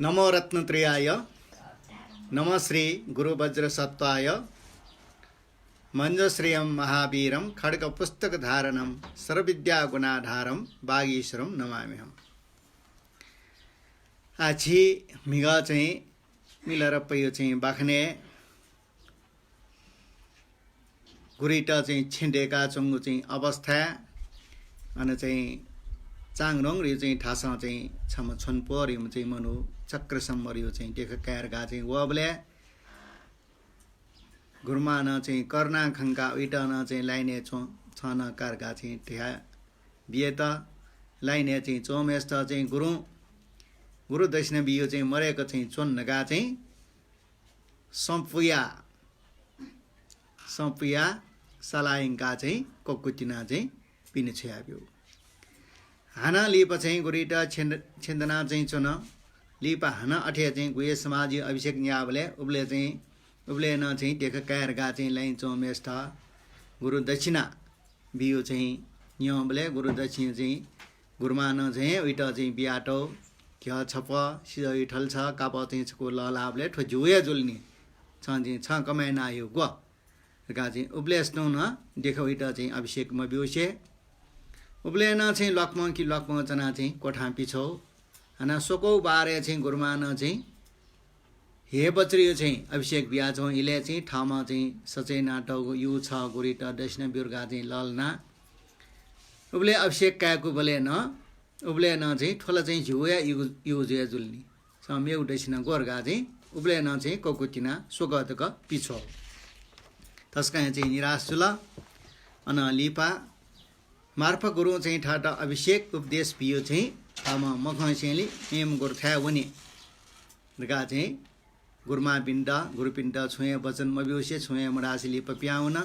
नमो रत्नत्रयाय नमः श्री गुरुवज्रसत्वाय मंजश्रियं महावीरं खड्गपुस्तकधारणं सर्वविद्यागुणाधारं वागीश्वरं नमाम्यहम्। आछि मिग चाहिँ मिलेर पयो चाहिँ बाख्ने गुरिटा चाहिँ छिन्डेका चंगु चाहिँ अवस्था अनि चाहिँ चाङरङ रि चाहिँ ठासा चाहिँ छम छनपो रि चाहिँ मनु चक्रसम्म रि चाहिँ देख कायरगा चाहिँ वबले गुरमान चाहिँ कर्ना खंका उइटन चाहिँ लाइने छन कारगा चाहिँ ठ्या बिएत लाइने चाहिँ चोमेस्त चाहिँ गुरु दक्षिण बियो चाहिँ मरेको चाहिँ चोन्नगा चाहिँ सम्पुया सलाइङका चाहिँ कोकुटिना चाहिँ पिने छ्याब्यो हाना लिपा चाहिँ गुरिटा छेन्दना चाहिँ चुन लिपा हाना अठे चाहिँ गुये समाजी अभिषेक न्याबले उबले न चाहिँ देख कायरगा चाहिँ लाइन चोमेष्ठ गुरु दक्षिणा बियो चाहिँ न्याबले गुरु दक्षिण चाहिँ गुरुमान चाहिँ उइटा चाहिँ बियाटो क्या छप सिजै ठल छ काप चाहिँ को ललाबले ठो जुए जुल्ने छ कमाइन आयो गो गा चाहिँ उबले स्नो न देख उइटा चाहिँ अभिषेक म बिउसे उबले न चाहिँ लक्ष्मण कि लक्ष्मण जना चाहिँ कोठा पिछौ हना सोकौ बारे चाहिँ गुरुमान चाहिँ हे बच्रियो चाहिँ अभिषेक बिहा छौ इले चाहिँ ठाउँमा चाहिँ सचै नाटक यु छ गुरिटा दक्षिण बिर्गा चाहिँ ललना उबले अभिषेक काको बले न उबले न चाहिँ ठोला चाहिँ झुया युजे जुल्नी समेउ दक्षिण गोर्गा चाहिँ उबले न चाहिँ कोकुटिना सोगतक पिछौ तस्का चाहिँ निराश जुल अन लिपा मार्फत गुरु चाहिँ ठाटा अभिषेक उपदेश पियो चाहिँ ठामा मखैसेली एम गोर्था वने गा चाहिँ गुरुमा पिण्ड गुरुपिण्ड छुए वचन मबिउसे छुए मडासिली पप्याउन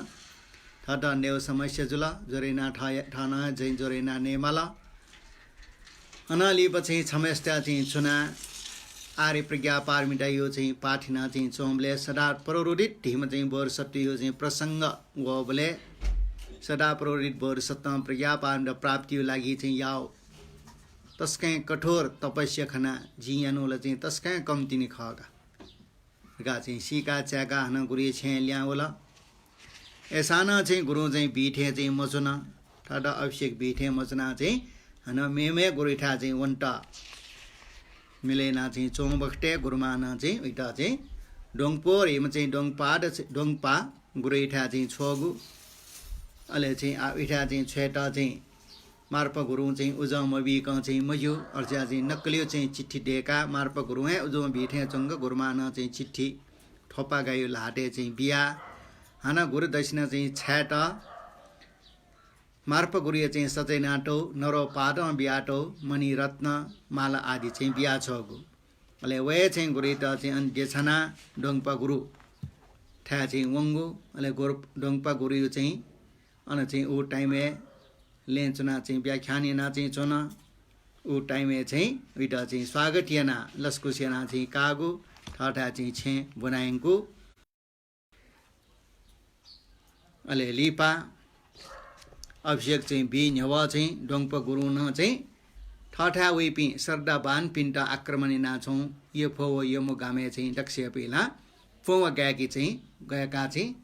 ठाटा नेव समस्या जुल जोरेना ठाना जै जोरेना नेमाला अनाली पछि छमेस्टा चाहिँ चुना आर्य प्रज्ञा पारमिटा यो चाहिँ पाठिना चाहिँ चोमले सदा प्ररोडित ढिम चाहिँ बोर सत्य यो चाहिँ प्रसंग वबले सदा प्ररोडित बोर सत्तम प्रज्ञा पारमिट प्राप्ति लागि चाहिँ याव तस्कै कठोर तपस्या खना जियानुल चाहिँ तस्कै कम्ती नि खगा गा चाहिँ सिका च्याका हन गुरी छे ल्यावला एसाना चाहिँ गुरु चाहिँ बिठे चाहिँ मचुना ठाडा अभिषेक बिठे मचुना चाहिँ हन मेमे गुरिठा चाहिँ वन्टा मिलेना चाहिँ चोमबखटे गुरुमाना चाहिँ उइटा चाहिँ डोङपो हेम चाहिँ डोङपा गुरिठा चाहिँ छोगु अले चाहिँ उइठा चाहिँ छेटा चाहिँ मार्प गुरु चाहिँ उजम बिक चाहिँ मजु अर्चा चाहिँ नक्कलियो चाहिँ चिट्ठी देका मार्प गुरु है उजम बिठे चंग गुरुमाना चाहिँ चिट्ठी ठोपा गायो लाटे चाहिँ बिया हाना गुरु दक्षिण चाहिँ छेटा मार्प गुरु चाहिँ सचै नाटो नरो पादो बियाटो मणि रत्न माला आदि चाहिँ बिया छगु अले वे चाहिँ गुरिटा चाहिँ अन्य छना डोङपा गुरु ठा चाहिँ वंगु अले डोङपा गुरु चाहिँ अन चाहिँ उ टाइमे लेचना चाहिँ व्याख्यानिना चाहिँ चोना उ टाइमे चाहिँ उइटा चाहिँ स्वागतियना लस्कुसेना चाहिँ कागु ठाठा चाहिँ छे बनाएंगु अले लिपा अभिषेक चाहिँ बि न्यवा चाहिँ डोङपा गुरु न चाहिँ ठाठा वेपी सरदा बान पिन्टा आक्रमणी नाछौं यो फो यो मो गामे चाहिँ दक्ष्य पहिला फोवा गएकी चाहिँ गएका चाहिँ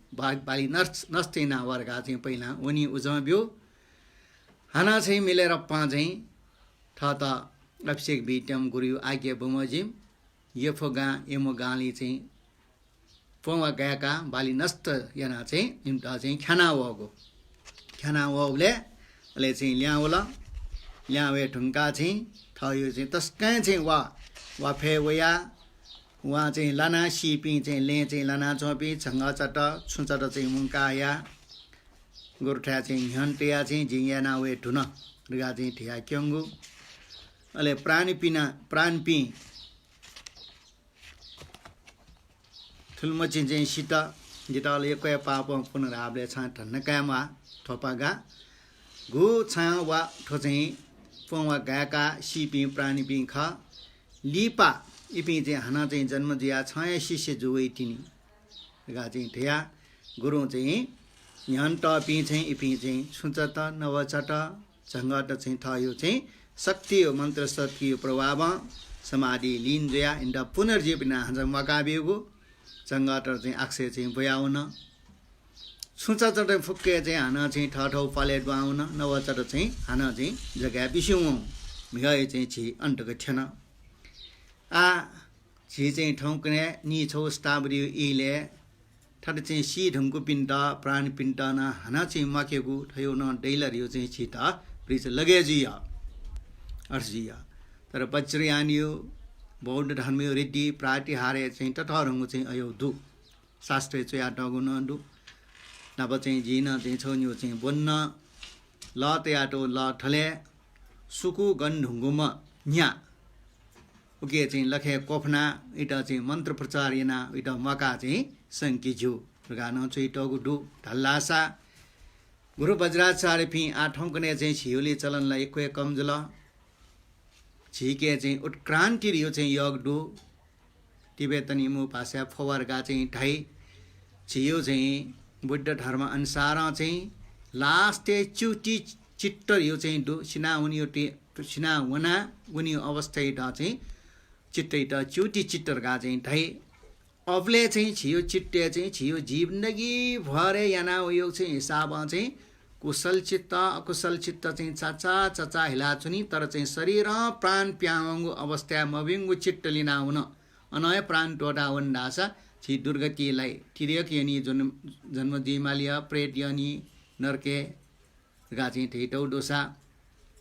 बाली नस्तेना वर्गा चाहिँ पहिला उनी उजम्यो हाना चाहिँ मिलेर पा चाहिँ ठाता अभिषेक बिटम गुरु आज्ञा बमजिम यो फोगा यमो गाली चाहिँ फोवा गएका बाली नष्ट याना चाहिँ इम्टा चाहिँ खाना वगो खाना वले अले चाहिँ ल्याउला ल्यावे ढुङ्गा चाहिँ थयो चाहिँ तस्कै चाहिँ वा फे वया वा चाहिँ लाना सिपी चाहिँ ले चाहिँ लाना चोपी छंगा चट छुचट चाहिँ मुंकाया गोरठा चाहिँ हन्टिया चाहिँ जियाना वे ढुन रुगा चाहिँ ठिया क्यंगु अले प्राणपी थुलमची चाहिँ सीता जिताल एकै पाप पुनराबले छ ठन्नकामा ठोपागा गु छ वा ठो चाहिँ पोवा गाका सिपी प्राणीपी ख लिपा इपी चाहिँ हना चाहिँ जन्म दिया छ शिष्य जुवे तिनी गा चाहिँ ठिया गुरु चाहिँ न्यान टपी चाहिँ इपी चाहिँ छुचट नवचट झंगट चाहिँ थयो चाहिँ शक्ति हो मन्त्र शक्ति प्रभाव समाधि लिन जोया इन्दा पुनर्जीवना हन्छ मकाबिगु जङ्गटर चाहिँ आक्से चाहिँ बयाउन सुचा चट फुक्के चाहिँ हाना चाहिँ ठठौ पाले दुआउन नवचट चाहिँ हाना चाहिँ जग्गा बिस्यौ मिगाए चाहिँ छि अन्तक थिएन आ छि चाहिँ ठौकने नि छौ स्टाबरी इले ठट चाहिँ सी ढङ्गको पिण्ड प्राण पिण्ड न हाना चाहिँ मकेको ठयो न दैलर यो चाहिँ छि त प्रिच लगेजिया अर्जिया तर बज्रयानियो बौद्ध धर्मियो रिद्धि प्रातिहारे चाहिँ टठरङ्गु चाहिँ अयो दु शास्त्रे चया डगु न दु नब चाहिँ जिन चाहिँ छोन्यो चाहिँ बोन्न ल तयाटो ल ठले सुकु गन ढुङ्गुम न्या उके चाहिँ लखे कोफना इटा चाहिँ मन्त्र प्रचार यना इटा मका चाहिँ संकिजु गान चाहिँ टगु दु ढल्लासा गुरु वज्राचार्य फि आठौं कने चाहिँ छियोली चलनलाई क्वे कमजल छिके चाहिँ उत्क्रान्ति रियो चाहिँ योग दु तिब्बतनी मु भाषा फवरगा चाहिँ ढाई छियो चाहिँ बुद्ध धर्म अनुसार चाहिँ लास्ट चुटी चिट्टर यो चाहिँ दु सिना उनी सिना वना उनी अवस्था इटा चाहिँ चिट्टै त चुटी चिट्टर गा चाहिँ ढाई अबले चाहिँ छियो चिट्टे चाहिँ छियो जिन्दगी भरे याना उयो चाहिँ हिसाब चाहिँ कुशल चित्त अकुशल चित्त चाहिँ चाचा चचा हिला चुनी तर चाहिँ शरीर प्राण प्याङ्गु अवस्था मबिङ्गु चिट्ट लिना हुन अनय प्राण टोटा वन्डासा छि दुर्गतिलाई तिर्यक यनी जन्म दिमालिया प्रेत यनी नरके गा चाहिँ ठेटौ डोसा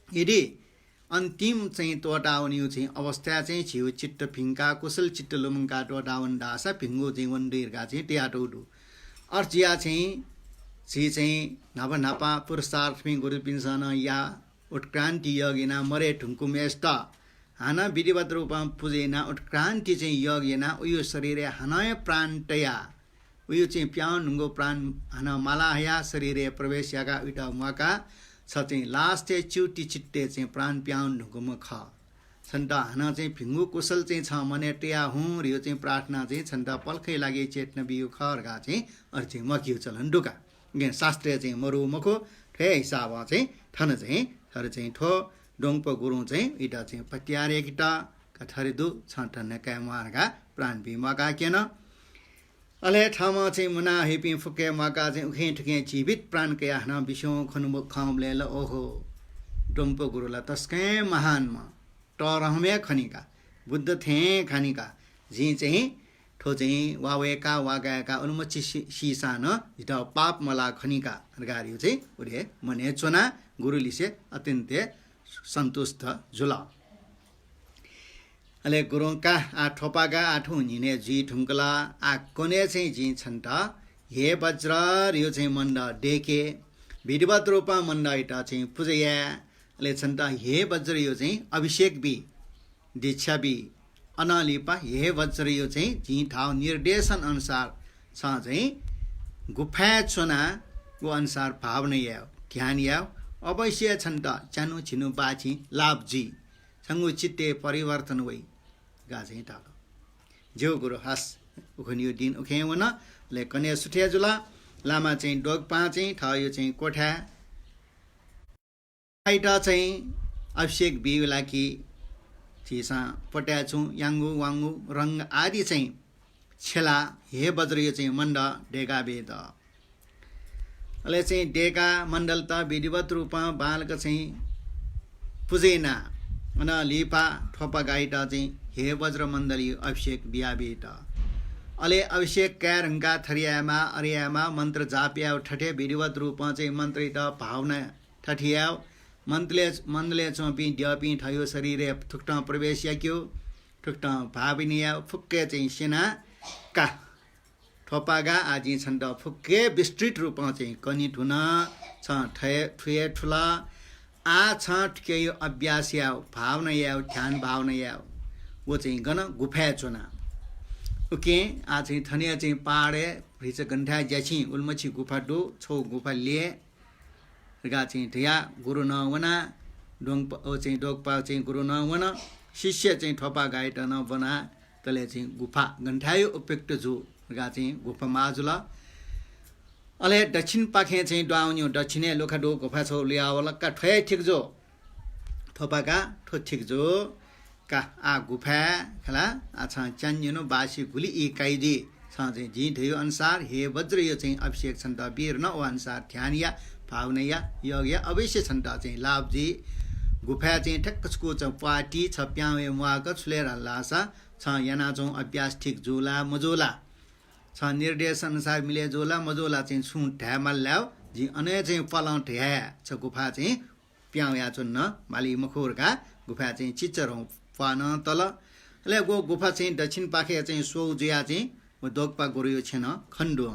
यदि अन्तिम चाहिँ टोटाउनी चाहिँ अवस्था चाहिँ छियो चिट्ट फिङ्का कुशल चिट्ट लुमका टोटावन डासा फिङ्गो चाहिँ वन्डीरका चाहिँ ट्याटौडु अर्चिया चाहिँ छि चाहिँ नभ नपा पुरुषार्थमी गुरु पिन्सन या उत्क्रान्ति यगिना मरे ठुङ्कु मेष्ट हाना विधिवत रूपमा पुजेना उत्क्रान्ति चाहिँ यगिना उयो शरीर हनय प्राणतया उयो चाहिँ प्याउ नुङ्गो प्राण हन मालाया शरीर प्रवेश यागा उटा मका छ चाहिँ लास्ट चुटी चिट्टे चाहिँ प्राण प्याउ नुङ्गो ख छन्त हन चाहिँ फिङ्गु कुशल चाहिँ छ मने टिया हुँ रियो चाहिँ प्रार्थना चाहिँ छन्त पल्खै लागि चेतन बियो खरगा चाहिँ अर्थे मकियो चलन डुका शास्त्रीय चाहिँ मरु मखो ठे हिसाब चाहिँ ठन चाहिँ थर चाहिँ ठो डोङपो गुरु चाहिँ इटा चाहिँ पत्यारे किटा कथरे दु छटन कैमारगा प्राण बि मका केन अले ठामा चाहिँ मुना हेपी फुके मका चाहिँ उखे ठुके जीवित प्राण के हना बिसो खनु खमले ल ओहो डोङपो गुरुला तस्कै महानमा टरहमे खनिका बुद्ध थे खनिका जी चाहिँ ठो चाहिँ वावेका वागाएका अनुमति सिसा न जिता पाप मला खनिका गारियो चाहिँ उरे मने चोना गुरुलिसे अत्यन्त सन्तुष्ट जुला अले गुरुका आ ठोपागा आठो निने जी ठुङ्कला आ कोने चाहिँ जी छन्त हे वज्र रियो चाहिँ मण्ड डेके विधिवत रूपमा मण्ड इटा चाहिँ पूजया ले छन्त हे वज्र यो चाहिँ अभिषेक बि दीक्षा बि अनलिपा हे वज्र यो चाहिँ जी ठाउँ निर्देशन अनुसार छ चाहिँ गुफा चोना को अनुसार भावना या ध्यान या अवश्य छन्त चानु छिनु बाछि लाभजी संगु चित्ते परिवर्तन वै गा चाहिँ टालो जो गुरु हास उखनियो दिन उखे वन ले कने सुठे जुला लामा चाहिँ डोग पा चाहिँ ठयो चाहिँ कोठा आइटा चाहिँ अभिषेक बिउला कि छिसा पट्याछु याङ्गु वाङ्गु रङ्ग आदि चाहिँ छेला हे वज्र यो चाहिँ मण्ड डेगा वेद अले चाहिँ डेगा मण्डल त विधिवत रूपमा बालक चाहिँ पुजेना अन लिपा ठोपा गाइटा चाहिँ हे वज्र मण्डली अभिषेक बियाबेट अले अभिषेक क्यारङ्गा थरियामा अरियामा मन्त्र जाप्या ठठे विधिवत रूपमा चाहिँ मन्त्रित भावना ठठिया मन्दले चोपी ड्यपी ठयो शरीर थुक्ट प्रवेश याक्यो ठुक्ट भाविनिया फुक्के चाहिँ सेना का ठोपागा आदि छन् त फुक्के विस्तृत रूपमा चाहिँ कनि ठुन छ ठुए ठुला आ छ ठके यो अभ्यास या भावना या ध्यान भावना या वो चाहिँ गन गुफा चुना ओके आ चाहिँ थनिया चाहिँ पाडे भिच गन्ठा ज्याछि उल्मछि गुफा डो छौ गुफा लिए गा चाहिँ धिया गुरु न वना डोङ चाहिँ डोगपा चाहिँ गुरु न वना शिष्य चाहिँ ठोपा गाइट न बना तले चाहिँ गुफा गन्ठायो उपयुक्त जु गा चाहिँ गुफा माजुला अले दक्षिण पाखे चाहिँ डाउन्यो दक्षिणे लोखा डो गुफा छौ लियावला का ठय ठिक जो ठोपाका ठो ठिक जो का आ गुफा खला आछा च्यान्युनो बासी गुली इकाइदि चाहिँ जी थियो अनुसार हे वज्र यो चाहिँ अभिषेक छन्त वीर न ओ अनुसार ध्यान या भावना या योग या अवश्य छन्त चाहिँ लाभजी गुफा चाहिँ ठक्कसको चाहिँ पाटी छ प्यावे मुआक छुलेर लासा छ याना चाहिँ अभ्यास ठिक जोला मजोला छ निर्देश अनुसार मिले जोला मजोला चाहिँ छु ढ्यामा ल्याउ जी अने चाहिँ पलाउ ढ्या छ गुफा चाहिँ प्याउया चुन्न माली मखोरका गुफा चाहिँ चिच्चरौँ पान तल ले गो गुफा चाहिँ दक्षिण पाखे चाहिँ सोजिया चाहिँ दोगपा गुरु छेन खण्डो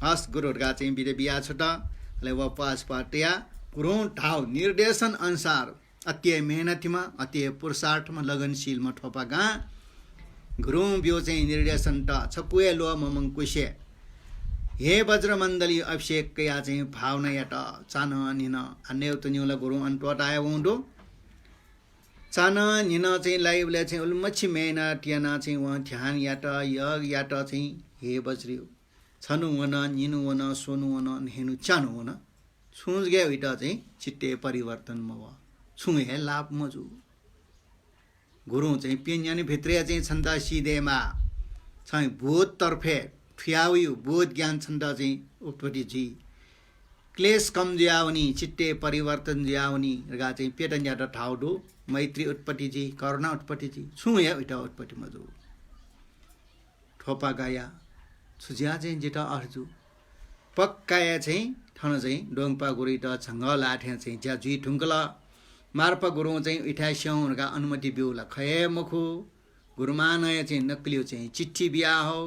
हस गुरुहरुका चाहिँ बिरे बिया छटा ले व पास पाटिया पुरो ठाउँ निर्देशन अनुसार अति मेहनतीमा अति पुरुषार्थमा लगनशीलमा ठोपागा गुरु बियो चाहिँ निर्देशन त छकुए लो ममङ कुशे हे वज्रमण्डली अभिषेक कया चाहिँ भावना याट चान निन अन्य त न्युला गुरु अन्तटाय वंडो चान निन चाहिँ लाइभले चाहिँ उल्मछि मेहनत याना चाहिँ व ध्यान याट योग याट चाहिँ हे वज्रियो छनु वन निनु वन सोनु वन हेनु चानु वन छुज गए उइटा चाहिँ चित्ते परिवर्तन म व छु हे लाभ मजु गुरु चाहिँ पिन्यानी भित्रे चाहिँ छन्द सिधेमा चाहिँ बोध तर्फे ठ्याउयो बोध ज्ञान छन्द चाहिँ उपटि जी क्लेश कम ज्यावनी चित्ते परिवर्तन ज्यावनी रगा चाहिँ पेटन ज्यादा ठाउडो मैत्री उत्पत्ति जी करुणा उत्पत्ति जी छु हे उइटा उत्पत्ति मजु ठोपा गाया सुज्या चाहिँ जेटा अर्जु पक्काया चाहिँ ठन चाहिँ डोङपा गुरिटा छंग लाठे चाहिँ ज्या जुई ठुङ्कला मार्पा गुरु चाहिँ इठास्यौँका अनुमति बिउला खए मुखु गुरुमानय चाहिँ नक्लियो चाहिँ चिट्ठी बिहा हो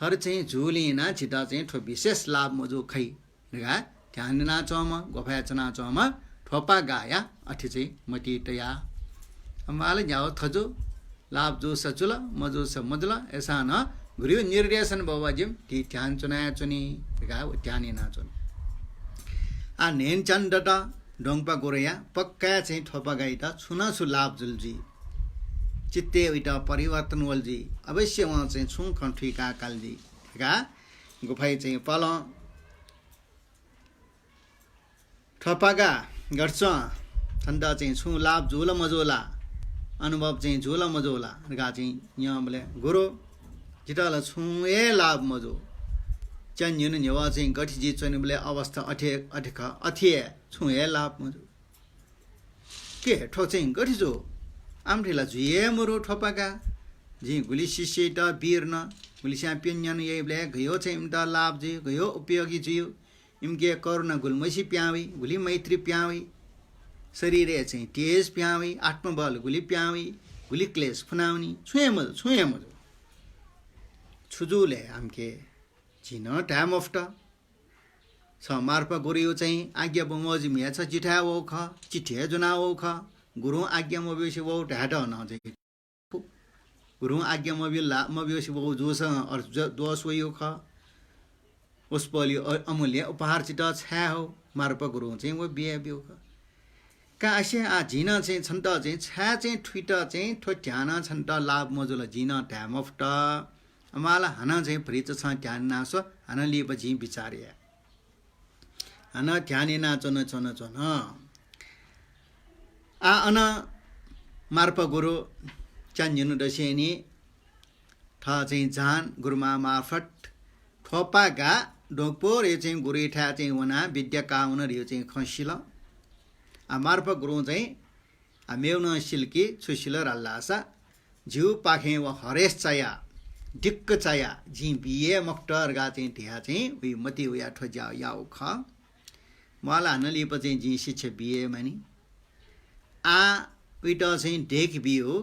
हर चाहिँ झुलिना छिटा चाहिँ ठो विशेष लाभ मजु खै रगा ध्यान नाचमा गोफाचना चमा ठोपा गाया अठि चाहिँ मटी तया अमाले जाओ थजो लाभ जो सचुला मजो स मदला ऐसा न गुरु निर्देशन बाबाजिम ती ध्यान चुनाया चुनी रगा ध्यान नाचन आ नेन चन्दटा डोङपा गोरया पक्का चाहिँ ठोपा गाइता छुना छु लाभ जुलजी चित्ते उइटा परिवर्तन वलजी अवश्य वहाँ चाहिँ छु खण्ठी का कालजी ठिका गुफाई चाहिँ पल ठोपागा गर्छ छन्द चाहिँ छु लाभ झोला मजोला अनुभव चाहिँ झोला मजोला गा चाहिँ यहाँ बोले गुरु जिटाला छु ए लाभ मजो चन्युन नेवा चाहिँ गठी जी चनि बोले अवस्था अठे छु हे लाभ मजो के ठो चाहिँ गठी जो आमठेला जुए मुरो ठोपाका जी गुली शिष्य त वीर न गुली च्याम्पियन यही बोले गयो चाहिँ इमदा लाभ जी गयो उपयोगी जियो इमके करुणा गुलमसी प्यावी गुली मैत्री प्यावी शरीरे चाहिँ तेज प्यावी आत्मबल गुली प्यावी गुली क्लेश फुनाउनी छुए मजो छुजुले आमके चिन टाइम अफ ट छ मार्पा गुरु चाहिँ आज्ञा बमोजी मिया छ चिठा वो ख चिठे जुना वो ख गुरु आज्ञा मबियोसी वो ढाटा न चाहिँ गुरु आज्ञा मबियोसी वो जोस और दोस वयो ख उसपलि अमूल्य उपहार चिटा छ्या हो मार्पा गुरु चाहिँ वो बिहे बियो ख का आसे आ जिन चाहिँ छन्त चाहिँ छ्या चाहिँ ठुइट चाहिँ ठो ध्यान छन्त लाभ मजुल जिन टाइम अफ ट अमाला हना चाहिँ प्रिच छ ध्यान नासो हना लिएपछि विचार्या हना ध्यान नाचन चन आ अन मार्प गुरु चान्जिनु दसेनी थ चाहिँ जान गुरुमा मार्फत ठोपागा डोकपो रे चाहिँ गुरु ठा चाहिँ वना विद्या काउन रे चाहिँ खसिल आ मार्प गुरु चाहिँ आ मेउन सिल्की छुसिल रल्लासा जिउ पाखे व हरेश चया दिक्क चया जी बिए मक्टर गा चाहिँ ढ्या चाहिँ उही मती उया ठोजा याउ ख मला नलिएपछि जी शिक्षा बिए मानी आ उइट चाहिँ ढेक बियो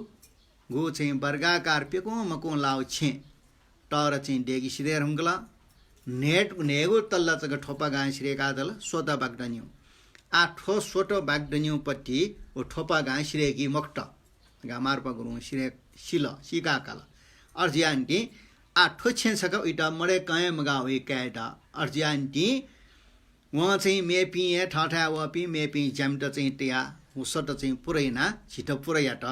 गो चाहिँ वर्गाकार पेको मको लाउ छे टर चाहिँ डेगी सिधे रंगला नेट नेगो तल्ला चग ठोपा गाँ सिरेका दल सोता बागडन्यु आ ठो सोटो बागडन्यु पट्टी ओ ठोपा गाँ सिरेकी मक्ट गा मार्पा गुरु सिरे सिल सिका काला अर्जियान्टी आ ठो छेन सका उइटा मरे कए मगा उइ कैटा अर्जियान्टी वहाँ चाहिँ मेपी ठाठा वपी मेपी ज्याम्ट चाहिँ टिया उसट चाहिँ पुरैना छिटो पुरैयाट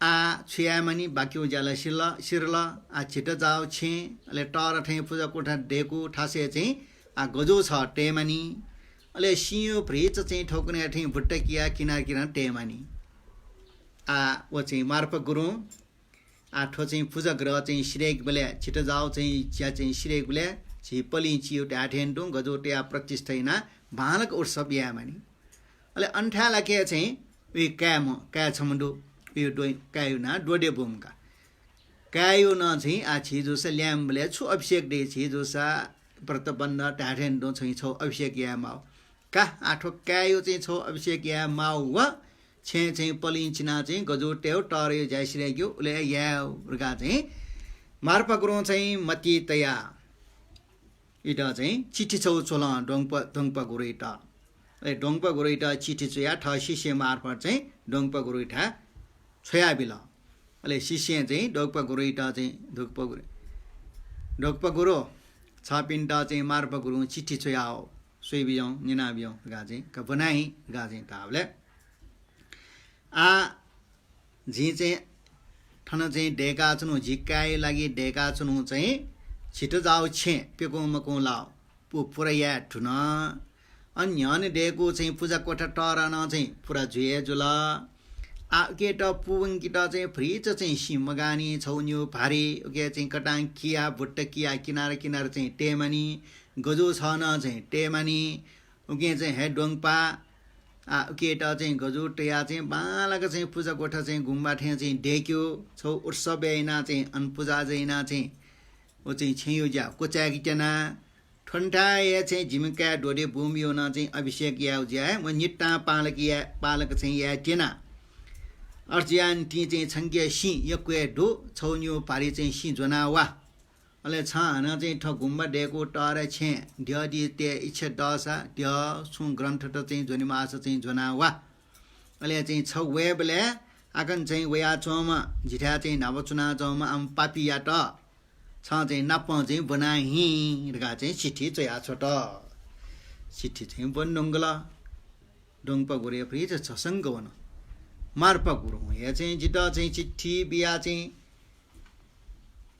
आ छुयामनी बाक्यो ज्याला सिरल आ छिटो जाओ छे अले टर ठै पूजा कोठा डेकु ठासे चाहिँ आ गजो छ टेमानी अले सियो भ्रिच चाहिँ ठोक्ने ठै भुट्टकिया किनार किनार टेमानी वो चाहिँ मार्फत गुरुङ आठो चाहिँ पूजा ग्रह चाहिँ सिरेक बेले छिटो जाओ चाहिँ चिया चाहिँ सिरेक बेले छि पलि चियो ट्याठेन्टुङ गजोट्या प्रतिष्ठैना भालक उत्सव या मानि अले अन्ठाला के चाहिँ उयो क्या छमडो उयो कायो ना डोडे बुमका कायो न चाहिँ आ छिजोसा ल्याम्बले छु अभिषेक दे छिजोसा व्रतबन्ध ट्याठेन्टुङ चाहिँ छौ अभिषेक या माउ का आठो कायो चाहिँ छौ अभिषेक या माउ व छे चाहिँ पलिन्चिना चाहिँ गजोट्याउ टर्यो जाइसिरहेको उसले या रुगा चाहिँ मार्पा गुरुङ चाहिँ मती तया इटा चाहिँ चिठी छौ चोल डोङपा गुरुइटा डोङपा गुरुइटा चिठी चोया ठ शिष्य मार्फत चाहिँ डोङपा गुरुइटा छोया बिल अहिले शिष्य चाहिँ डोङपा गुरुइटा चाहिँ डोङपा गुरु छ पिन्टा चाहिँ मार्पा गुरुङ चिठी चोया हो सोही बिजाउँ निना बिजाउँ गा चाहिँ बनाई गा चाहिँ ताबले आ झी चाहिँ ठन चाहिँ ढेका चुनु झिक्काइ लागि ढेका चुनु चाहिँ छिटो जाऊ छे पेको मको लाओ पुरा या ठुन अन्य डेको चाहिँ पूजा कोठा टरन चाहिँ पुरा झुए जुल आ केट पुवङ किट चाहिँ फ्रिज चाहिँ सिमगानी छौन्यु भारी के चाहिँ कटाङ किया भुट्ट किया किनार किनार चाहिँ टेमनी गजो छ न चाहिँ टेमनी उके चाहिँ हे डोङपा केटा चाहिँ गजु टेया चाहिँ बालाको चाहिँ पूजा कोठा चाहिँ गुम्बा ठे चाहिँ ढेक्यो छौ उत्सव याइना चाहिँ अनपूजा जैना चाहिँ ओ चाहिँ छेयो ज्या कोचाकी टेना ठन्टाए चाहिँ झिमका ढोडे बुमियो न चाहिँ अभिषेक या ज्या म निट्टा पालक चाहिँ या टेना अर्जियान टी चाहिँ छङ्गे सि यक्वे डो छौन्यो पारी चाहिँ सि जोनावा अले छ हन चाहिँ ठ गुम्बा ढेको टर छे ढ्यदि ते इच्छा दसा ढ्य सु ग्रन्थ त चाहिँ जोनि मास चाहिँ जोनावा अले चाहिँ छ वेबले आकन चाहिँ वया चोम जिठा चाहिँ नवचुना चोम अम पापिया त छ चाहिँ नप चाहिँ बनाही रगा चाहिँ चिठी चया छोट चिठी चाहिँ बनडुङ्गला डोङपा गुरे फ्रि चाहिँ छसङ्ग वन मार्पा गुरु या चाहिँ जिटा चाहिँ चिठी बिया चाहिँ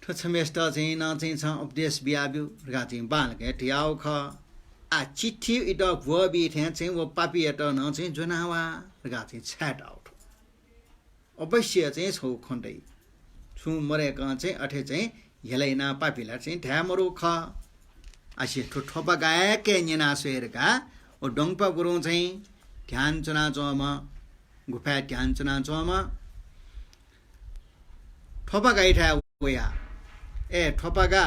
ठछमेष्ट चाहिँ न चाहिँ छ उपदेश बियाब्यु रगा चाहिँ बालके ठ्याउ ख आ चिठी इट भुवा बि ठ्या चाहिँ वो पापी एट न चाहिँ जोनावा रगा चाहिँ छ्याट आउट अवश्य चाहिँ छौ खण्डै छु मरेका चाहिँ अठे चाहिँ हेलाइना पापीला चाहिँ ढ्यामरो ख आसी ठोपा गाएके नेना सोहेरका ओ डोङपा गुरु चाहिँ ध्यान चुना चोम गुफा ध्यान चुना चोम ठोपा गाइठा वया ए ठोपागा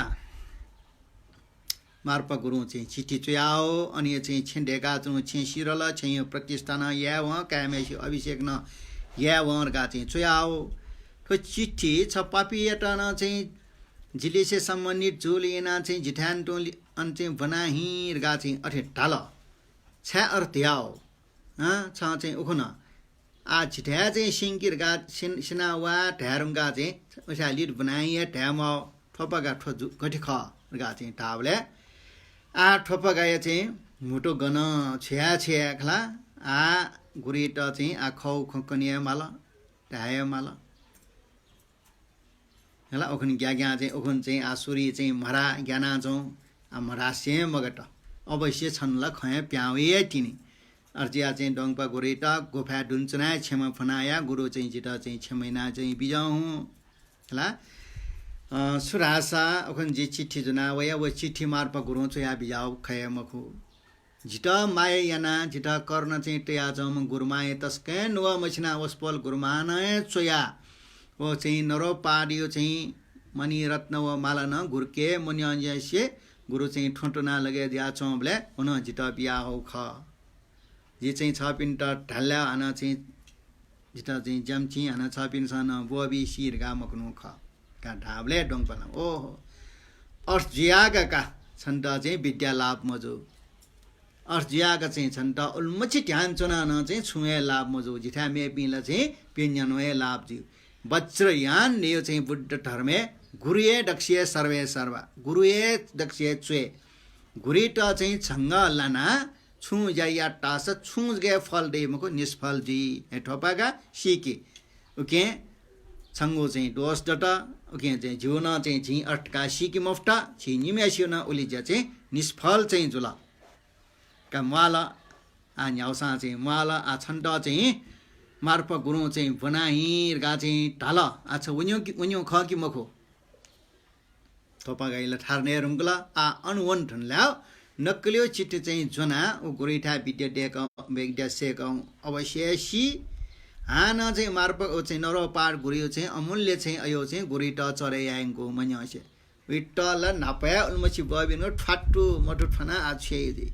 मार्पा गुरु चाहिँ चिठी चुयाओ अनि चाहिँ छेन्डेका चु छे सिरल छै प्रतिष्ठान या व कामेसी अभिषेक न या वरगा चाहिँ चुयाओ तो चिठी छ पापिएटा न चाहिँ जिलेसे सम्बन्धित जोलिएना चाहिँ जिठान टोली अन चाहिँ बनाही गा चाहिँ अठे ढाल छ्या अर्थ्याओ छ चाहिँ उखुन आ छिठ्या चाहिँ सिङ्किर गा सिना वा ढ्यारुङ्गा चाहिँ उसा लिड बनाइए ढ्यामा ठोपगा ठो गठी ख गा चाहिँ ढावले आ ठोपगा चाहिँ मुटो गन छ्या छ्या खला आ गुरीट चाहिँ आ खौ खकनिया माल ढाय माल होला ओखन ग्या चाहिँ ओखन चाहिँ आसुरी चाहिँ मरा ज्ञाना जाउँ आ मरा से मगट अवश्य छन् ल खया प्याउए तिनी अर्जिया चाहिँ डोङपा गुरीट गोफा डुन्चुना छेमा फनाया गुरु चाहिँ जिटा चाहिँ 6 महिना चाहिँ बिजाउँ होला सुरासा ओखन जी चिठी जुना वया वो चिठी मार्पा गुरु चोया बिजाउ खया मखु जिटा माया याना जिटा कर्ण चाहिँ टया जम गुरुमाए तस्कै नुवा मछिना वस्पल गुरुमाना चोया वो चाहिँ नरो पाडियो चाहिँ मणि रत्न व माला न गुरके मुन्यसे गुरु चाहिँ ठोटोना लगे दिया चौबले हुन जिटा बिया हो ख जी चाहिँ 6 पिन्ट ढल्ला आना चाहिँ जिटा चाहिँ जमची आना 6 पिन सन बोबी शिर गा मकनु ख का ढाबले डोङपला ओहो अर्थ जियागा का छन्त चाहिँ विद्या लाभ मजो अर्थ जियागा चाहिँ छन्त उल्मछि ध्यान चुना न चाहिँ छुए लाभ मजो जिठा मे पिला चाहिँ पिन्यनवे लाभ जी वज्रयान यो चाहिँ बुद्ध धर्मे गुरुए दक्षिए सर्वे सर्वा गुरुए दक्षिए चुए गुरीट चाहिँ छङ्ग लाना छु जाया टास छुज गए फल दे मको निष्फल जी ठोपागा सिके ओके छङ्गो चाहिँ दोष डटा ओके चाहिँ जीवन चाहिँ झि अटका सिकी मफ्टा छि निमेसिन उलिजा चाहिँ निष्फल चाहिँ जुला का माला आ न्याउसा चाहिँ माला आ छन्ट चाहिँ मार्प गुरु चाहिँ बनाइरगा चाहिँ ढाल आछ उन्यो ख कि मखो थोपा गाइला ठार्ने रुङ्गला आ अनुवन ठनला नक्कलियो चिट्ठी चाहिँ जोना उ गुरिठा विद्या डेक बेगड्या सेक अवश्यसी हान चाहिँ मार्प चाहिँ नरो पार गुरियो चाहिँ अमूल्य चाहिँ अयो चाहिँ गुरिटा चरे आएको मन्यासे विट्टल नापया उल्मछि बबिनो ठाट्टु मटु ठना आछे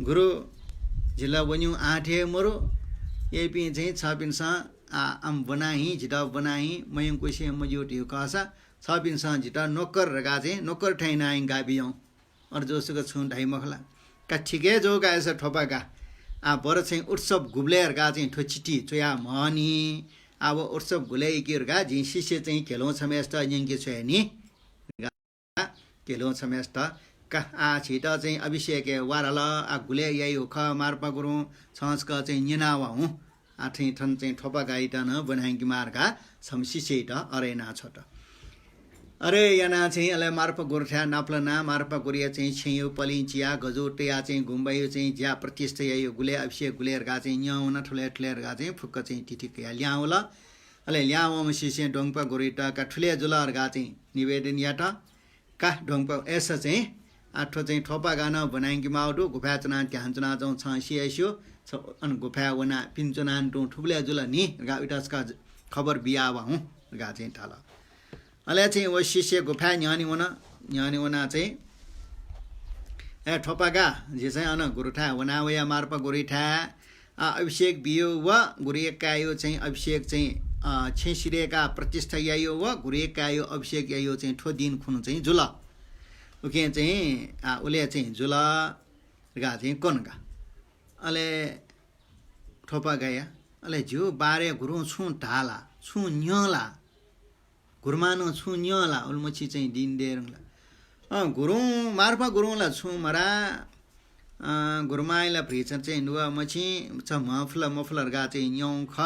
गुरु जिल्ला बन्यु आठे मरो एपी चाहिँ छपिनसा आम बनाई झिटा बनाई मयङ कोसे मजुटी कासा छपिनसा झिटा नोकर रगा चाहिँ नोकर ठाइना गाबियौ अर जोसुको छु ढाइ मखला का ठिकै जो गाएछ ठोपाका बर चाहिँ उत्सव गुब्लेहरुका चाहिँ ठोचिटी चोया मनी अब उत्सव गुलेकिरगा झि शिष्य चाहिँ खेलौँ छमेस्ट यङ्के छ नि खेलौँ छमेस्ट का छिटा चाहिँ अभिषेक वारल गुले यही ख मार्पा गुरु छस्क चाहिँ निनावा हुँ आठै ठन चाहिँ ठोपा गाइटा न बनाइकी मार्का समसिसेट अरेना छोट अरे याना चाहिँ अले मार्प गोर्ठा नाप्लना मार्प गोरिया चाहिँ छेयो पलिचिया गजोटिया चाहिँ घुम्बायो चाहिँ ज्या प्रतिष्ठा यो गुले अभिषेक गुलेहरुका चाहिँ न्याउन ठुले ठुलेहरुका चाहिँ फुक्क चाहिँ टिटिक ल्याउला अले ल्याउम सिसे डोङपा गोरिटा का ठुले जुलहरुका चाहिँ निवेदन याटा का डोङपा एस चाहिँ आठो चाहिँ ठोपा गाना बनाइकी माउडु गुफा चना क्यान्चना जाउँ छ सिएस्यो अन गुफा वना पिन्चना टु ठुले जुल नि गा इटासका खबर बियावा हुँ गा चाहिँ थाला अले चाहिँ वो शिष्य गुफा न्यानी वना चाहिँ ए ठोपागा जे चाहिँ अन गुरुठा वना वया मार्प गुरिठा अभिषेक बियो व गुरिकायो चाहिँ अभिषेक चाहिँ छेसिरेका प्रतिष्ठा यायो व गुरिकायो अभिषेक यायो चाहिँ ठो दिन खुनु चाहिँ जुल उके चाहिँ उले चाहिँ जुल गा चाहिँ कोनगा अले ठोपा गया अले जो बारे गुरु छु ढाला छु न्यला गुरुमानो छु न्यला उल्मछि चाहिँ दिन देरला गुरु मार्फा गुरुला छु मरा गुरुमाइला प्रिचर चाहिँ नुवा मछि छ मफलर गा चाहिँ न्यौ ख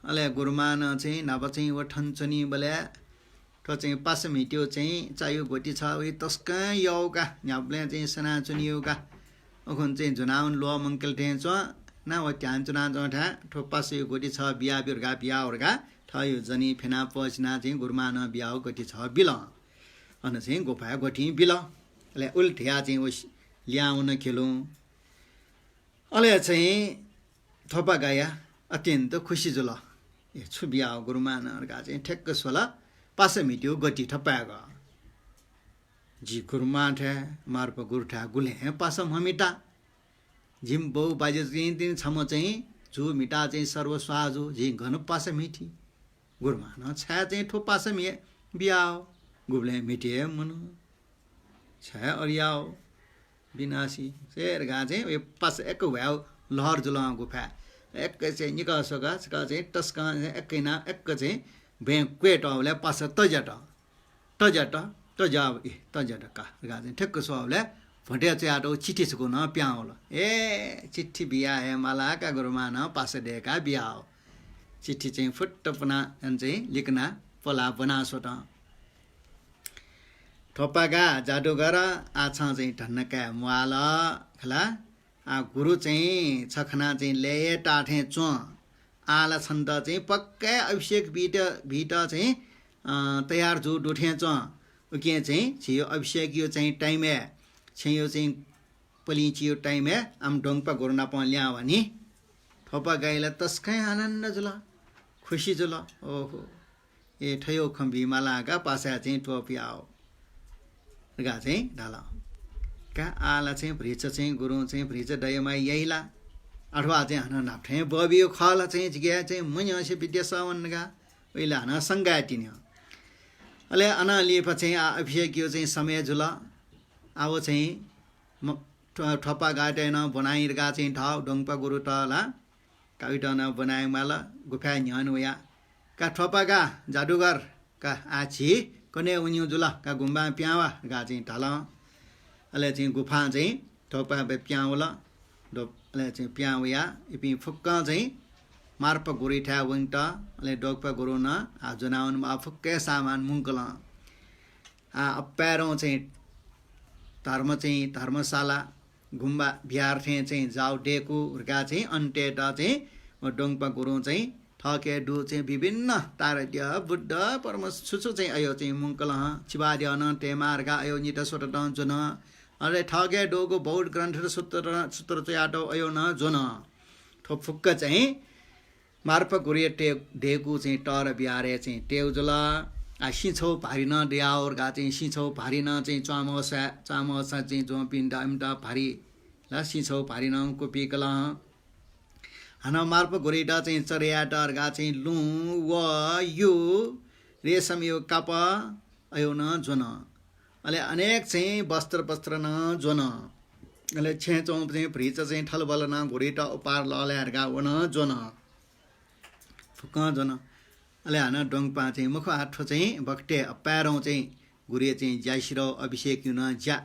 अले गुरुमान चाहिँ नब चाहिँ व ठन्छनी बले ठो चाहिँ पास मिट्यो चाहिँ चायो गोटी छ उही तस्का यौका न्याप्ले चाहिँ सना चुनियोका अखुन चाहिँ जुनाउन लो मंकल टेन्छ ना व ट्यान चुना जठा ठो पास यो गोटी छ बिया बिरगा बिया orga थयो जनी फेना पछना चाहिँ गुरुमान बिया गोटी छ बिल अन चाहिँ गोफा गोठी बिल ले उल्टिया चाहिँ उस ल्याउन खेलौं अले चाहिँ थोपा गया अत्यन्त खुसी जुल ए छु बिया गुरुमान orga चाहिँ ठेक्क सोला पास मिट्यो गोटी ठपागा जी गुरुमान थे मार्प गुरठा गुले पास हमिटा जिम बहु बाजे दिन छम चाहिँ जु मिटा चाहिँ सर्वस्वाजु जी घन पास मिठी गुरुमान छा चाहिँ ठो पास मे बियाओ गुब्ले मिटे मन छा अरियाओ विनाशी शेर गा चाहिँ ए पास एक भ्याउ लहर जुल गुफा एक चाहिँ निका सगा चाहिँ टस्का एकैना एक चाहिँ बैंक क्वेटले पास तजट तजाब ए तजटका गा चाहिँ ठेक्क सोले भटिया चाहिँ आटो चिठी छको न प्याउल ए चिठी बिया हे मलाका गुरुमान पास देका बिया हो चिठी चाहिँ फुट्ट पना चाहिँ लेखना पला बना सोट ठोपागा जादुगर आछा चाहिँ ढन्नका मुआल खला गुरु चाहिँ छखना चाहिँ ले टाठे चो आला छन्द चाहिँ पक्कै अभिषेक भीट चाहिँ तयार जो डोठे चो उके चाहिँ छियो अभिषेक यो चाहिँ टाइमे छियो चाहिँ पलिचियो टाइमे आम डोङपा गोरना प ल्या भनी थोपा गाइला तस्कै आनन्द जुल खुसी जुल ओहो ए ठयो खम्बी मालाका पासा चाहिँ टोपी आओ गा चाहिँ ढाला का आला चाहिँ भ्रिच चाहिँ गुरु चाहिँ भ्रिच डयमा यहीला अथवा चाहिँ हान नाप्ठे बबियो खला चाहिँ जिया चाहिँ मुन्यसे विद्या सावनगा ओइला हान संगाटिन्यो अले अना लिएपछि अभिषेक यो चाहिँ समय जुल अब चाहिँ ठप्पा गाटेन बनाइरगा चाहिँ ठाउँ डोङपा गुरु टला काविटन बनाए माला गुफा न्यान वया का ठप्पागा जादुगर का आछि कने उन्यु जुला का गुम्बा प्यावा गा चाहिँ ढाला अले चाहिँ गुफा चाहिँ ठप्पा बे प्याउला दो अले चाहिँ प्यावया इपि फुक्का चाहिँ मार्प गुरिठा वंटा अले डोगपा गुरु न जुनाउन मा फुक्के सामान मुंकला अप्यारो चाहिँ धर्मशाला गुम्बा बिहार चाहिँ जाउ डेकु गा चाहिँ अन्टेटा चाहिँ डोङपा गुरु चाहिँ ठके डु चाहिँ विभिन्न तारद्य बुद्ध परम सुसु चाहिँ आयो चाहिँ मुङ्कल चिबाद्यन टेमार्गा आयो निट सोट जुन अरे ठगे डोको बौद्ध ग्रन्थ सूत्र चाहिँ आटो आयो न जुन ठो फुक्क चाहिँ मार्प गुरिए ढेकु चाहिँ टर बिहारे चाहिँ टेउजुल सिछौ भारिन डियाओर्गा चाहिँ सिछौ भारिन चाहिँ चामोसा चाहिँ जो पिन्डा इम्टा भारी ल सिछौ भारिन कोपिकल हाना मार्प गुरिटा चाहिँ चरियाटर्गा चाहिँ लु व यु रेशम यो काप आयो न जुन अहिले अनेक चाहिँ वस्त्र न जुन अहिले छेचौँ चाहिँ भ्रिच चाहिँ ठलबल न घुरिटा उपार लल्यार्गा वन जुन फुक जुन अहिले हाना डोङपा चाहिँ मुख आठो चाहिँ बक्टे प्यारौँ चाहिँ घुरे चाहिँ ज्यासिरो अभिषेक युन ज्या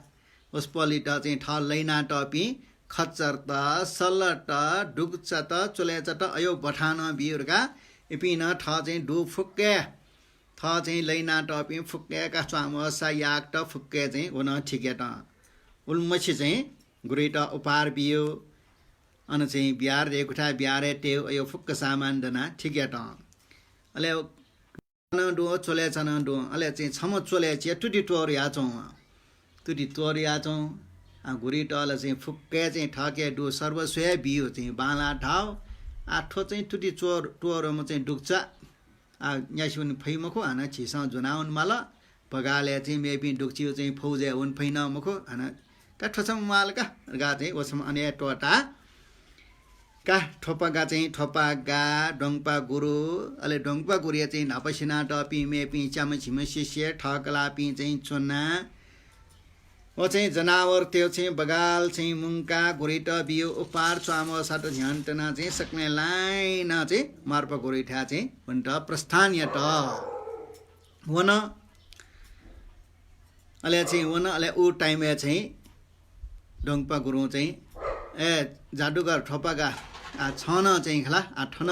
उसपलिट चाहिँ ठल लैना टपी खच्चर त सल्लट डुक्च त चुलेच त अयो बठान बिउरका इपिन ठ चाहिँ डु फुक्के थ चाहिँ लैना टपी फुक्केका चामसा याक त फुक्के चाहिँ हुन ठिके त उल्मछि चाहिँ गुरेट उपार बियो अन चाहिँ बिहार रेकुठा बिहारे टेउ अयो फुक्क सामान दना ठिके त अले डु चोले छन डु अले चाहिँ छम चोले चे टुटी टोर याचौँ टुटी टोर याचौँ घुरी टल चाहिँ फुक्के चाहिँ ठके डु सर्वस्वय बियो चाहिँ बाला ठाउँ आठो चाहिँ टुटी टोरमा चाहिँ डुक्छ यासी पनि फैमखो हाना छिसँग जुनाउन माल भगाले चाहिँ मेपी डुक्चियो चाहिँ फौजे हुन फैन मखो हाना काठोसम मालका गा चाहिँ ओसम अने टोटा का ठोपागा चाहिँ ठोपागा डोङपा गुरु अले डोङपा गुरिया चाहिँ नापसिना टपी मेपी चाम छिम शिष्य ठकला पी चाहिँ चुना ओ चाहिँ जनावर त्यो चाहिँ बगाल चाहिँ मुङ्का गुरिट बियो उपार चामो साटो झ्यान्टना चाहिँ सक्ने लाइन चाहिँ मार्प गुरिठा चाहिँ भन्ट प्रस्थानीय त वन अले चाहिँ वन अले ऊ टाइम चाहिँ डोङपा गुरु चाहिँ जादुगर ठोपागा छन चाहिँ खला ठन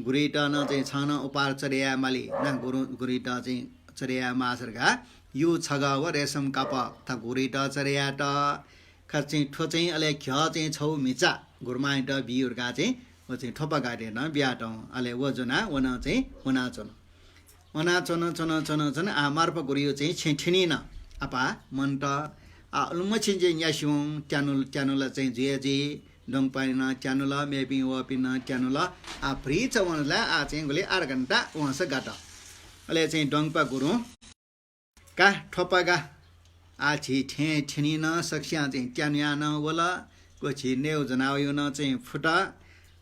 गुरिट न चाहिँ छन उपार चरिया माली न गुरिट चाहिँ चरिया मासरका यु छगा व रेशम काप था घुरिट चरियाट खर्ची ठो चाहिँ अले ख चाहिँ छौ मिचा घुर्माइट बिउरका चाहिँ वो चाहिँ ठोपा गाडेन बिहाटौँ अले वो जुना वन चाहिँ वना चन आ मार्प गुरियो चाहिँ छिठिनी न आपा मन्ट आ उल्मछि चाहिँ यासिउँ ट्यानुल चाहिँ जिएजी डोङपाइन ट्यानुल मेबी वपिन ट्यानुल आ फ्री छ वनला आ चाहिँ गोले 8 घण्टा वहाँस गाट अले चाहिँ डोङपा गुरु का ठोपागा आछि ठेनी न सक्स्या चाहिँ ट्यानुया न वला को छि नेउ जनायो न चाहिँ फुटा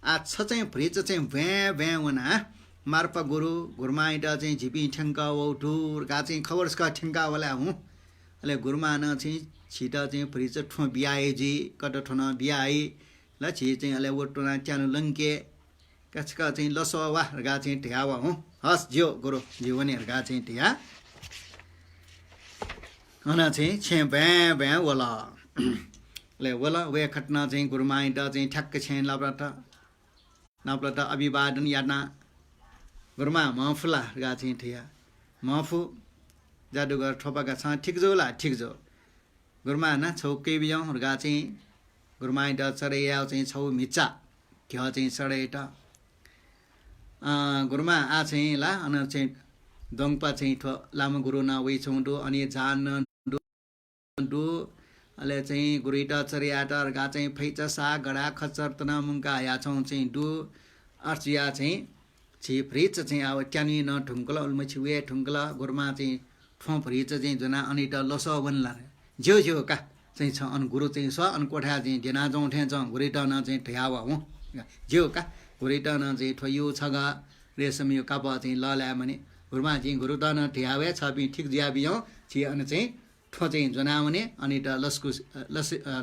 आ छ चाहिँ फ्रिज चाहिँ भ्या वना मार्प गुरु घुर्माइट चाहिँ झिपी ठ्याङ्का वौठुर गा चाहिँ खबरस्का ठ्याङ्का वाला हुँ अले घुर्मा न चाहिँ छिटा चाहिँ फ्रिज ठो बियाए जी कट ठोन बियाए ल छि चाहिँ अले वटोना ट्यानु लङ्के कसका चाहिँ लसवा गा चाहिँ ढ्यावा हुँ हस् ज्यो गुरु जीवनी गा चाहिँ ढ्या हना चाहिँ छे भ्या वला ले वला वे खटना चाहिँ गुरुमाइट चाहिँ ठ्याक्क छे लाप्लाट अभिवादन याना गुरुमा मफुला गा चाहिँ ठिया मफु जादुगर ठोपाका छ ठिक जो गुरुमा न छौकै बियौँ गा चाहिँ गुरुमाइट चरेया चाहिँ छौ मिचा घ चाहिँ चढेट गुरुमा आ चाहिँ ला अन चाहिँ दोङपा चाहिँ ठो लामो गुरु न वै छौँडो अनि जान डु अले चाहिँ गुरिटा चरियाटा गा चाहिँ फैचा सा गडा खच्चर तना मुङ्का या छौँ चाहिँ डु अर्चिया चाहिँ छि फ्रिज चाहिँ अब ट्यानी न ठुङ्कला उल्मछि वे ठुङ्कला गुरुमा चाहिँ ठो फ्रिज चाहिँ जना अनि त लस बनला ज्यो का चाहिँ छ अन गुरु चाहिँ छ अन कोठा चाहिँ डेना जाउँ ठे छ गुरिटा न चाहिँ ठ्यावा हुँ ज्यो का गुरिटा न चाहिँ ठोयो छगा रेशम यो काप चाहिँ लल्या भने गुरुमा चाहिँ गुरुटा न ठ्यावे छ पि ठिक ज्या बियौँ छि अनि चाहिँ ठो चाहिँ जनाउने अनि त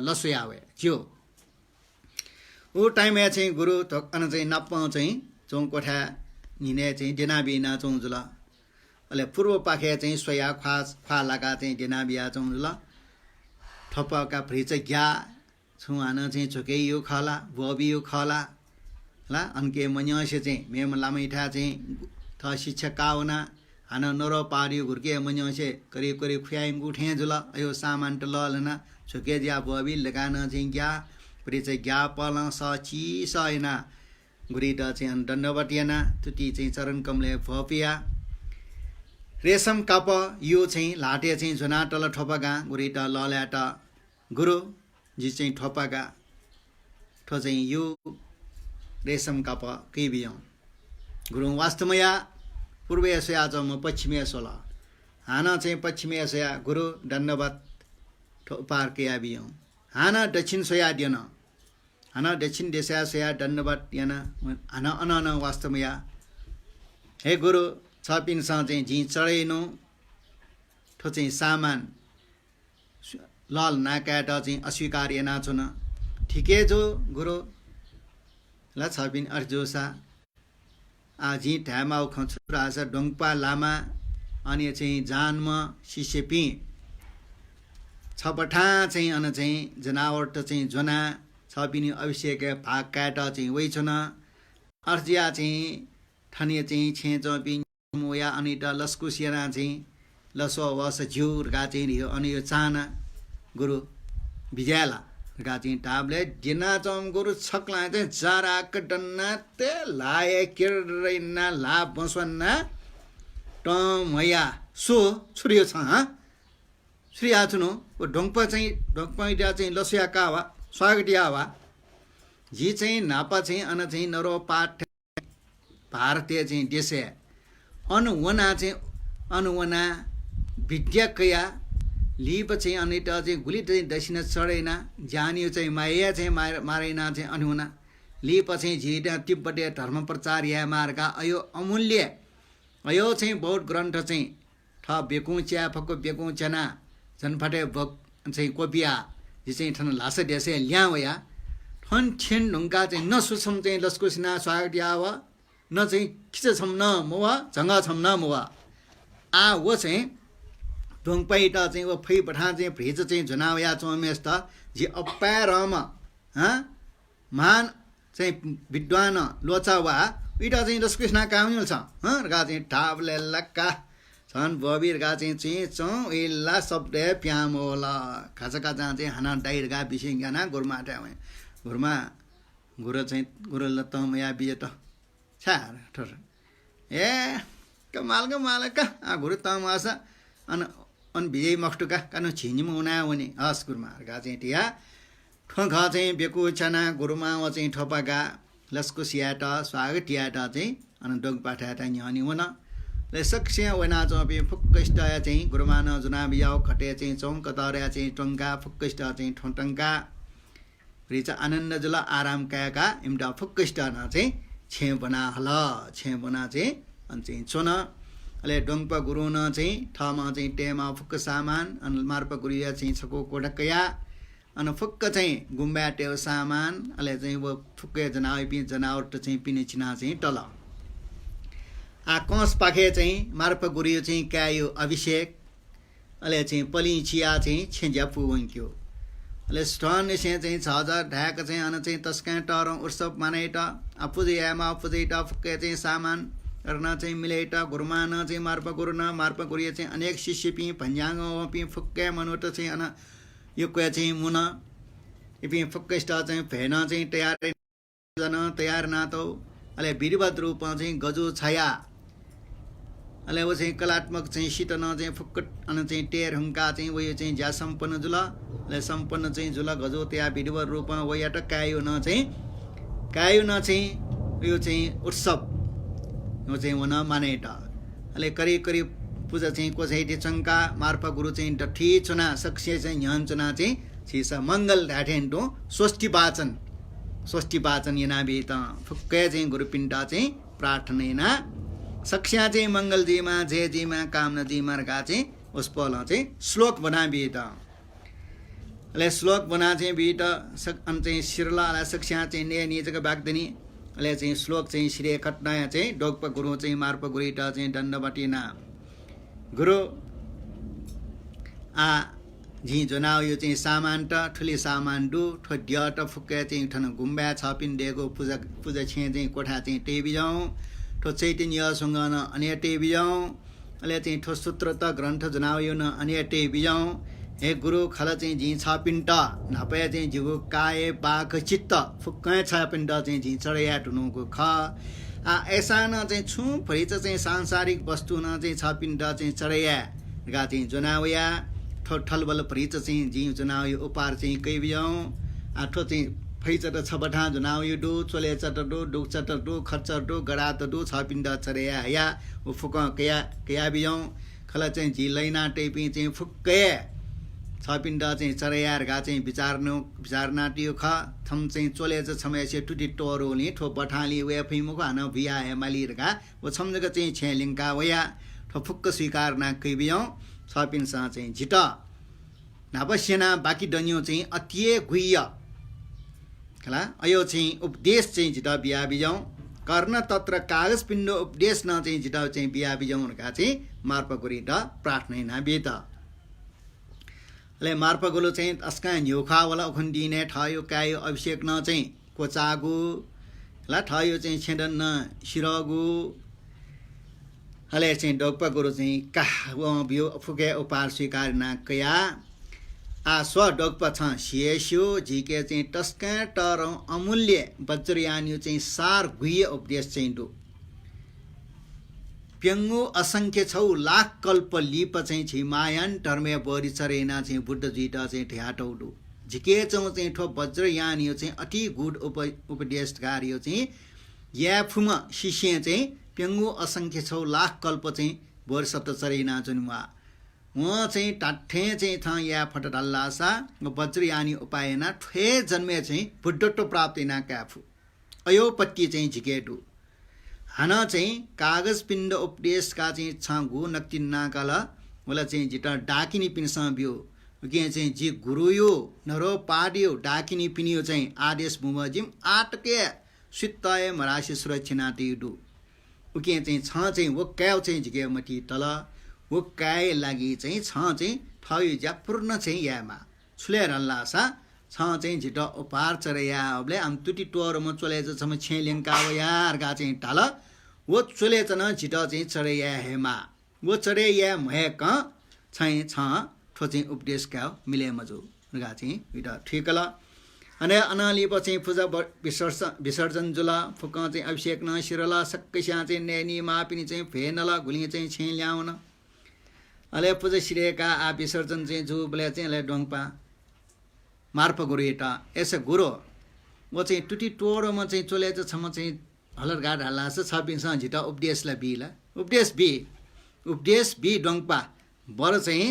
लसुयावे ज्यो ऊ टाइम चाहिँ गुरु थोक्कन चाहिँ नप्प चाहिँ चौँ कोठा हिँडे चाहिँ डेना बिना चौँ जुल अहिले पूर्व पाखे चाहिँ सोया ख्वा लागा चाहिँ डेना बिहा चौँ जुल थप्पका फ्रिज घ्या छुहान चाहिँ झुके यो खला बबी यो खला ला अन्के मन्यसे चाहिँ मेम लामैठा चाहिँ थ शिक्षक कावना हान नरो पारियो घुर्के मन्यसे करिब खुयाइम उठे जुल अयो सामान त ललना झुके ज्या बबी लगान चाहिँ घ्या पुरै चाहिँ ज्ञापल सची सयना गुरिटा चाहिँ दण्डवटियाना तुति चाहिँ चरण कमले भपिया रेशम काप यो चाहिँ लाटे चाहिँ झुनाटल ठोपगा गुरिटा लल्याट गुरु जी चाहिँ ठोपगा ठो चाहिँ यो रेशम काप केबियौँ गुरु वास्तवमया पूर्व एसया च म पश्चिम एसोला हाना चाहिँ पश्चिम एसया गुरु दण्डवत ठोपार केयाबियौँ हाना दक्षिण सोया दिएन हाना दक्षिण देशया सोया दण्डवत याना हाना अन वास्तवमया हे गुरु छपिनसँग चाहिँ झी चढेनु ठो चाहिँ सामान लल नाकाट चाहिँ अस्वीकार्य नाचुन ठिकै जो गुरु ल छपिन अर्जोसा आजी ढ्यामाउ खछुरा आशा डोङपा लामा अनि चाहिँ जानमा सिसेपी छपठा चाहिँ अन चाहिँ जनावर त चाहिँ जोना छपिनी अभिषेक भाग काट चाहिँ वैछन अर्जिया चाहिँ ठनिया चाहिँ छेचपी मोया अनि त लस्कुसियाना चाहिँ लसो वस झ्युरका चाहिँ रियो अनि यो चाना गुरु बिज्याला गा चाहिँ टाबले जिना चम गुरु छक्ला चाहिँ जाराक डन्ना ते लाए किरैना ला बसवन्ना टमया सो छुरियो छ ह श्री आछुनो ओ ढोङपा इटा चाहिँ लसुया कावा स्वागटिया वा जी चाहिँ नापा चाहिँ अन चाहिँ नरो पाठ भारतीय चाहिँ देशे अनुवना चाहिँ अनुवना विद्याकया लिप चाहिँ अनि त चाहिँ गुली चाहिँ दक्षिण चढेना जानियो चाहिँ माया चाहिँ मारेना चाहिँ अनुवना लिप चाहिँ झिटा तिब्बतीय धर्म प्रचार या मार्गा अयो अमूल्य अयो चाहिँ बहुत ग्रन्थ चाहिँ ठ बेकु च्या फको बेकु चना जनफटे भक चाहिँ कोपिया जी चाहिँ ठन लास देशे ल्यावया ठन छेन ढुङ्गा चाहिँ नसुसम चाहिँ लस्कुसिना स्वागटिया व न चाहिँ खिच छम न मुवा झङ्गा छम न मुवा आ वो चाहिँ ढोङपैट चाहिँ वो फै पठा चाहिँ भ्रिज चाहिँ झुनावया चौमेस्त जी अप्यारम मान चाहिँ विद्वान लोचा वा इटा चाहिँ लस्कुसिना काउनिल छ गा चाहिँ ठाबले लक्का छन् बबिरगा चाहिँ चौँ इल्ला शब्द प्यामोला खाचका चाहिँ हाना डाइरगा बिसिङ्गाना गुरुमा ट्याउ गुरुमा गुरु चाहिँ गुरु लतम या बिजट छार ठोर ए कमाल का गुरु तम आसा अन विजय मक्टुका कानु छिनिम उना वनी हस गुरुमा गा चाहिँ टिया ठोङ चाहिँ बेकु छना गुरुमा व चाहिँ ठोपागा लस्कु सियाट स्वागत टियाट चाहिँ अन डोङ पाठाटा न्यानी वन ले सक्सिया वना चाहिँ फुक्कस्ट चाहिँ गुरुमा न जुना बियाउ खटे चाहिँ चौङ कतर्या चाहिँ टङ्का फुक्कस्ट चाहिँ ठोटङ्का रिच आनन्द जुल आराम कायाका इमटा फुक्कस्ट न चाहिँ छे बना हल छे बना चाहिँ अनि चाहिँ चोन अले डोङपा गुरु न चाहिँ ठमा चाहिँ टेमा फुक्क सामान अनि मार्प गुरिया चाहिँ छको कोडकया अनि फुक्क चाहिँ गुम्बा टेउ सामान अले चाहिँ वो फुक्के जनावर त चाहिँ पिने चिना चाहिँ टल आ कस पाखे चाहिँ मार्प गुरियो चाहिँ क्यायो अभिषेक अले चाहिँ पलि चिया चाहिँ छेज्या पुवङ्क्यो अले स्टन से चाहिँ 6000 ढाक चाहिँ अन चाहिँ तस्का टर उत्सव मानेट आपुजेयामा आपुजेट फुक्के चाहिँ सामान अर्न चाहिँ मिलेट गुरुमान चाहिँ मार्प गुरिया चाहिँ अनेक शिष्य पि भन्ज्याङ पि फुक्के मनोट चाहिँ अन यो क्वे चाहिँ मुन पि फुक्के स्टा चाहिँ भेन चाहिँ तयार नातो अले बिरबद रूप चाहिँ गजु छाया अले वो चाहिँ कलात्मक चाहिँ शीतन चाहिँ फुक्कट अन चाहिँ टेर हुङ्का चाहिँ वयो चाहिँ ज्या सम्पन्न जुल अले सम्पन्न चाहिँ जुल गजो त्या बिरबद रूप वयाट कायो न चाहिँ यो चाहिँ उत्सव यो चाहिँ वन मानेट अले करिब पूजा चाहिँ कोसैटी चङ्का मार्प गुरु चाहिँ डठी चुना सक्से चाहिँ न्यान चुना चाहिँ छिसा मङ्गल ढाठेन्टो स्वस्ति वाचन यना बेत फुक्के चाहिँ गुरुपिण्डा चाहिँ प्रार्थना सक्ष्या चाहिँ मङ्गल जीमा जय जीमा कामना जीमा गा चाहिँ उसपल चाहिँ श्लोक बना बेत अले श्लोक बना चाहिँ बेत अन चाहिँ शिरला सक्ष्या चाहिँ ने निजक बाग्दनी अले चाहिँ श्लोक चाहिँ श्री कट्नाया चाहिँ डोगप गुरु चाहिँ मार्प गुरिटा चाहिँ दण्डबटिना गुरु आ झी जोनाउ यो चाहिँ सामान त ठुली सामान डु ठोड्य त फुक्के चाहिँ ठन गुम्बा छपिन डेको पूजा छे चाहिँ कोठा चाहिँ टेबिजाउँ ठो चैतन्यसँग न अन्य टेबिजाउँ अले चाहिँ ठो सूत्र त ग्रन्थ जोनाउ यो न अन्य टेबिजाउँ हे गुरु खल चाहिँ झि छ पिण्ड नापया चाहिँ जिगो काय बाख चित्त फुक्कै छ पिण्ड चाहिँ झि चढया टुनुको ख ऐसा न चाहिँ छु फरिच चाहिँ सांसारिक वस्तु न चाहिँ छ पिण्ड चाहिँ चढया गा चाहिँ जनावया ठल बल फरिच चाहिँ झि जनावय उपार चाहिँ कै बियौँ आठो चाहिँ फैचट छ बठा जनावय डो चोले चट डो डुक चट डो खर्च डो गडा त डो छ पिण्ड चढया या उ फुक कया कया बियौँ खल चाहिँ झि लैना टेपी चाहिँ फुक्कै छ पिण्ड चाहिँ चरयारगा चाहिँ विचारना टियो ख थम चाहिँ चोले छमेसे टुटी टोरोली ठो बठाली वे फैमुको हान भिया हेमालिरगा वो छमजग चाहिँ छेलिङका वया ठो फुक्क स्वीकार ना कैबियौँ छ पिनसँग चाहिँ झिट नापसेना बाँकी डन्यो चाहिँ अतिए गुइय खला अयो चाहिँ उपदेश चाहिँ झिट बिया बिजौँ कर्ण तत्र कागज पिण्ड उपदेश न चाहिँ झिट चाहिँ बिया बिजौँ चाहिँ मार्प गुरी ड प्रार्थना ना बेत ले मार्प गोलो चाहिँ अस्का न्युखा वाला उखन्दिने ठयो कायो अभिषेक न चाहिँ कोचागु ला ठयो चाहिँ छेदन न शिरगु हले चाहिँ डोक्पा गुरु चाहिँ काह बियो फुके उपार स्वीकार न कया आ स्व डोक्पा छ सिएस्यो झिके चाहिँ टस्का टर अमूल्य वज्रयान्यु चाहिँ सार गुह्य उपदेश चाहिँ दु प्यङ्गो असङ्ख्य छौ लाख कल्प लिप चाहिँ छिमायान टर्मे बरी चरेना चाहिँ बुद्ध जिट चाहिँ ठ्याटौडु झिके चौँ चाहिँ ठो वज्रयान यो चाहिँ अति गुड उपदेशकार यो चाहिँ या फुम शिष्य चाहिँ प्यङ्गो असङ्ख्य छौ लाख कल्प चाहिँ बर सत चरेना जुनमा वहाँ चाहिँ टाठे चाहिँ था या फट डल्लासा वज्रयानी उपायना ठे जन्मे चाहिँ बुद्धत्व प्राप्ति ना क्याफु अयोपत्ति चाहिँ झिकेटु हान चाहिँ कागज पिण्ड उपदेशका चाहिँ छागु नक्तिन्नाकाल मलाई चाहिँ जिटा डाकिनी पिनसँग बियो के चाहिँ जी गुरु यो नरो पाडियो डाकिनी पिनियो चाहिँ आदेश मुमजिम आटके सुत्तय मरासी सुरक्षिना तिडु उके चाहिँ छ चाहिँ वो क्याउ चाहिँ झिके मथि तल वो काय लागि चाहिँ छ चाहिँ ठयो ज्या पूर्ण चाहिँ यामा छुलेर लासा छ चाहिँ झिट उपार चरया अबले आम तुटी टोरमा चोले छम छेलेङका यारगा चाहिँ टाल वो चोले न झिट चाहिँ चरया हेमा वो चरया महेक छै छ ठो चाहिँ उपदेश का मिले मजु गा चाहिँ विटा ठिकल अनि अनाली पछि पूजा विसर्जन जुला फुक चाहिँ अभिषेक न शिरला सक्कैसा चाहिँ नेनी मापिनी चाहिँ भेनला गुली चाहिँ छे ल्याउन अले पूजा शिरेका आ विसर्जन चाहिँ जु बले चाहिँ ले डोङपा मार्प गुरु एटा ऐसे गुरु वो चाहिँ टुटी टोरोमा चाहिँ चोले छम चाहिँ हलर गाड हल्लास छबिनसँग झिटा उपदेशलाई बिला उपदेश बी डोङपा बर चाहिँ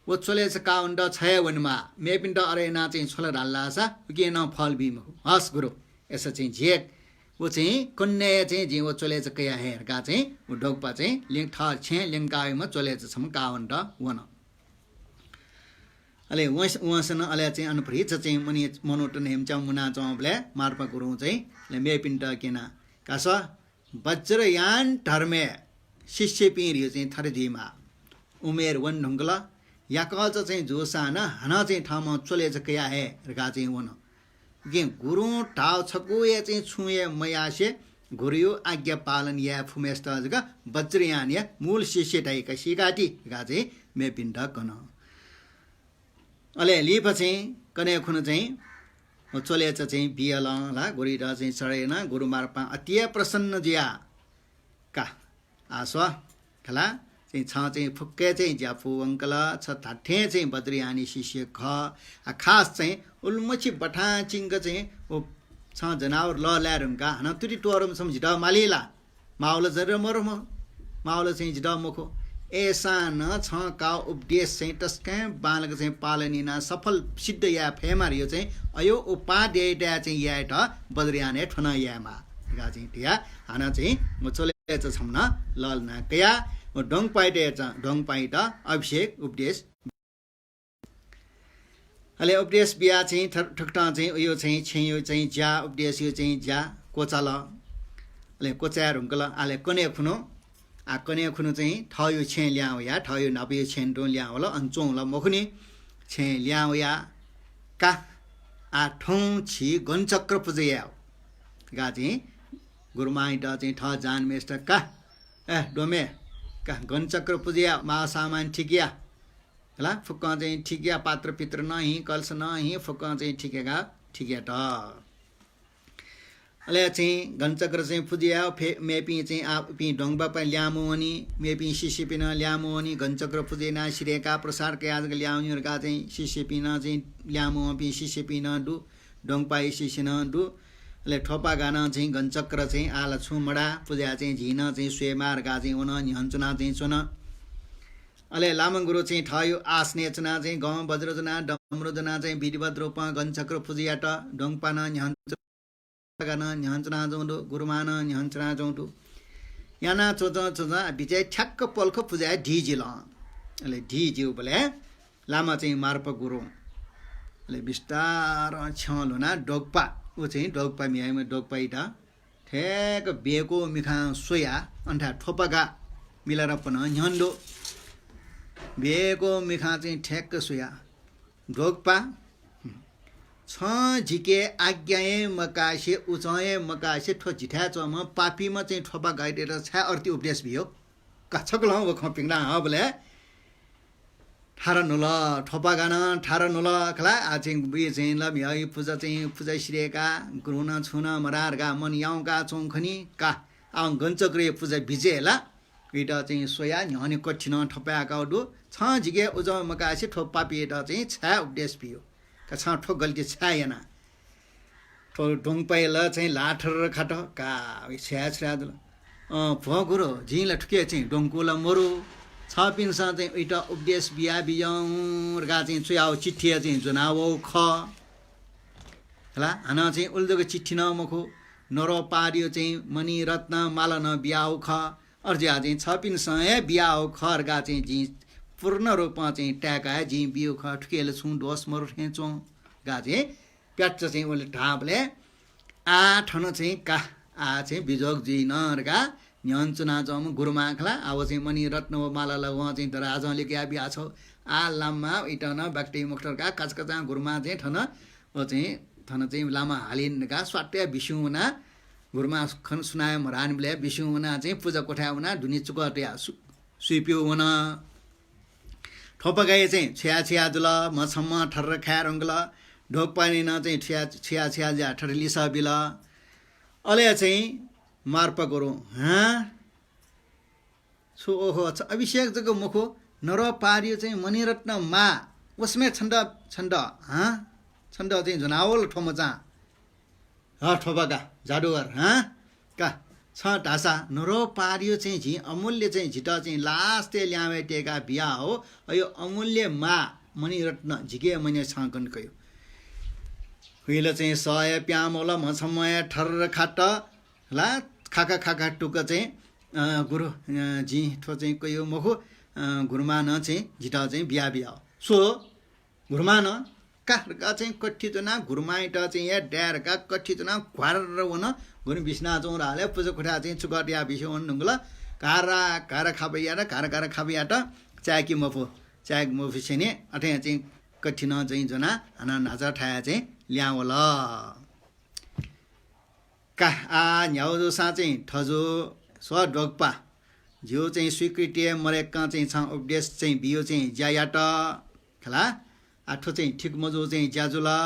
वो चोले का उन्ड छय वनमा मेपिन्ड अरेना चाहिँ छोलर हल्लास के न फल बिम हस गुरु ऐसा चाहिँ झेक वो चाहिँ कन्या चाहिँ जे वो चोले कया हेरका चाहिँ वो डोङपा चाहिँ लिङ ठ छे लिङकायमा चोले छम का उन्ड वन अले वसन अले चाहिँ अनुप्रित चाहिँ मनि मनोटन हेमचा मुना चौबले मार्प गुरु चाहिँ ले मेपिन्ड केना कास वज्रयान धर्मे शिष्य पिरियो चाहिँ थरदिमा उमेर वन ढुङ्गल याकल चाहिँ जोसान हन चाहिँ ठाउँमा चोले कया हे रगा चाहिँ वन गे गुरु ठाउ छको या चाहिँ छुए मयासे गुरु आज्ञा पालन या फुमेस्ट जगा वज्रयान या मूल शिष्य टाइका सिगाटी गा चाहिँ मेपिन्ड कन अले लिप चाहिँ कने खुन चाहिँ चोले चाहिँ बियल ला गोरी चाहिँ चढेन गुरु मार्पा अति प्रसन्न जिया का आस्वा खला चाहिँ छ चाहिँ फुक्के चाहिँ ज्याफु अङ्कल छ ठाठे चाहिँ बद्रियानी शिष्य ख खास चाहिँ उल्मची बठा चिङ्ग चाहिँ ओ छ जनावर ल ल्यारुङका हन तुटी टोरम सम्झिट मालिला माउल जर मरम माउल चाहिँ झिट मुखो ऐसा न छ का उपदेश चाहिँ टस्कै बालक चाहिँ पालनिना सफल सिद्ध या फेमार यो चाहिँ अयो उपाध्याय चाहिँ या ठ बद्रियाने ठन यामा गा चाहिँ टिया हाना चाहिँ म चले छम्न लल न कया म डोङ पाइट अभिषेक उपदेश अले उपदेश बिया चाहिँ ठक्टा चाहिँ यो चाहिँ छेयो चाहिँ ज्या उपदेश यो चाहिँ ज्या कोचाल अले कोचार हुङ्कल आले कने खुनो आ कने खुनु चाहिँ ठयो छे ल्याउ या ठयो नबियो छेन डो ल्याउ होला अञ्चों ल मखुनी छे ल्याउ या का आ ठौं छि गनचक्र पुजया गा चाहिँ गुरुमाइट चाहिँ ठ जान मेस्ट का ए डोमे का गनचक्र पुजया मा सामान ठिकिया होला फुक्क चाहिँ ठिकिया पात्र पित्र नही कलश नही फुक्क चाहिँ ठिकेका ठिकिया त अले चाहिँ घनचक्र चाहिँ पुजिया मेपी चाहिँ आपी ढोंगबा पे ल्यामो अनि मेपी सिसिपिन ल्यामो अनि घनचक्र पुजेना सिरेका प्रसार के आज ल्याउनीहरुका चाहिँ सिसिपिन चाहिँ ल्यामो अपि सिसिपिन दु ढोंगपाई सिसिन दु ले ठोपा गाना चाहिँ घनचक्र चाहिँ आला छुमडा पुजा चाहिँ झिन चाहिँ स्वेमारका चाहिँ उन निहञ्चना चाहिँ चुन अले लामन गुरु चाहिँ ठयो आस्नेचना चाहिँ गम वज्रजना डमरुजना चाहिँ विधिवत रूपमा घनचक्र पुजियाट ढोंगपान निहञ्च गाना निहञ्चना जौंदु गुरुमान निहञ्चना जौंदु याना चोच चोच बिचे ठ्याक्क पल्ख पुजाय ढिजिल अले ढिजिउ बले लामा चाहिँ मार्प गुरु अले बिस्तार छलुना डोगपा उ चाहिँ डोगपा मियाइमा डोगपा इटा ठ्याक बेको मिखा सोया अन्ठा ठोपगा मिलाएर पन न्यन्दो बेको मिखा चाहिँ ठ्याक्क सोया डोगपा छ झिके आज्ञाए मकासे उचाए मकासे ठो झिठा चम पापीमा चाहिँ ठोपा गाइडेर छा अर्ती उपदेश भियो कछक ल खपिङला हबले ठार नुल ठोपा गाना ठार नुल खला आ चाहिँ बि चाहिँ ल भ्याइ पूजा चाहिँ पूजा श्रेका गुरुना छुना मरारगा मन याउका चौखनी का आ गञ्चक्रे पूजा भिजेला इटा चाहिँ सोया न्हने कठिन ठोपाका दु छ झिके उचाए मकासे ठो पापीटा चाहिँ छा उपदेश भियो कछा ठो गल्ती छाएन ठो ढोंगपाइला चाहिँ लाठर खाट का छ्या छ्या दल भगुरो झिला ठुके चाहिँ डोंकुला मरु छ पिनसा चाहिँ इटा उपदेश बिया बियौरगा चाहिँ चुयाउ चिठ्ठी चाहिँ जुनावो ख हला हना चाहिँ उल्दोको चिठ्ठी न मखो नरो पारियो चाहिँ मणि रत्न माला न बियाउ ख अर्जिया चाहिँ छ पिनसा बियाउ खरगा चाहिँ जि पूर्ण रूपमा चाहिँ ट्याका जी बिउ ख ठुकेले छु डोस मरु ठेचौँ गा चाहिँ प्याच चाहिँ उसले ढापले आ ठन चाहिँ का आ चाहिँ बिजोग जी नरगा न्यञ्चना जम गुरुमाखला अब चाहिँ मणि रत्न मालाला उहाँ चाहिँ तर आजले क्या बिहा छ आ लाममा इटन बाक्टे मुक्टरका काचकचा गुरुमा चाहिँ ठन ओ चाहिँ थन चाहिँ लामा हालिनका स्वाट्या बिसुना गुरुमा खन सुनाए मरानले बिसुना चाहिँ पूजा कोठाउना धुनी चुकट्या सुइप्यो हुना ठोपगाए चाहिँ छ्या छ्या दुल मछम्म ठर्र ख्या रङ्गल ढोक पानी न चाहिँ छ्या छ्या ज्या ठरली सबिल अले चाहिँ मार्प गरौँ सो ओहो अभिषेक जग मुखो नर पारियो चाहिँ मणिरत्न मा उसमै छन्द छन्द छन्द चाहिँ जुनावल ठोमचा ठोपगा जाडुगर का छ ढासा नरो पारियो चाहिँ झि अमूल्य चाहिँ झिटा चाहिँ लास्टे ल्यामेटेका बिहा हो यो अमूल्य मा मणिरत्न झिके मैने छाकन कयो हुइल चाहिँ सय प्यामोल मछमय ठर्र खाट ला खाका खाका टुक चाहिँ गुरु झि ठो चाहिँ कयो मखो गुरुमा न चाहिँ झिटा चाहिँ बिहा बिहा सो गुरुमा न का चाहिँ कठितना गुरुमाइटा चाहिँ या ड्यारका कठितना घ्वार वन गुरु बिस्ना चौराले पूजा कोठा चाहिँ चुकटिया बिसो नुङ्गल कारा कारा खाबैया र कारा कारा खाबैया त चाकी मफो चाक मफो सेने अठे चाहिँ कठिन चाहिँ जना हना नाचा ठाया चाहिँ ल्यावल का आ न्याउजो सा चाहिँ ठजो स्व डोगपा जिउ चाहिँ स्वीकृति मरेका चाहिँ छ उपदेश चाहिँ बियो चाहिँ ज्यायाट खला आठो चाहिँ ठिक मजो चाहिँ ज्याजुला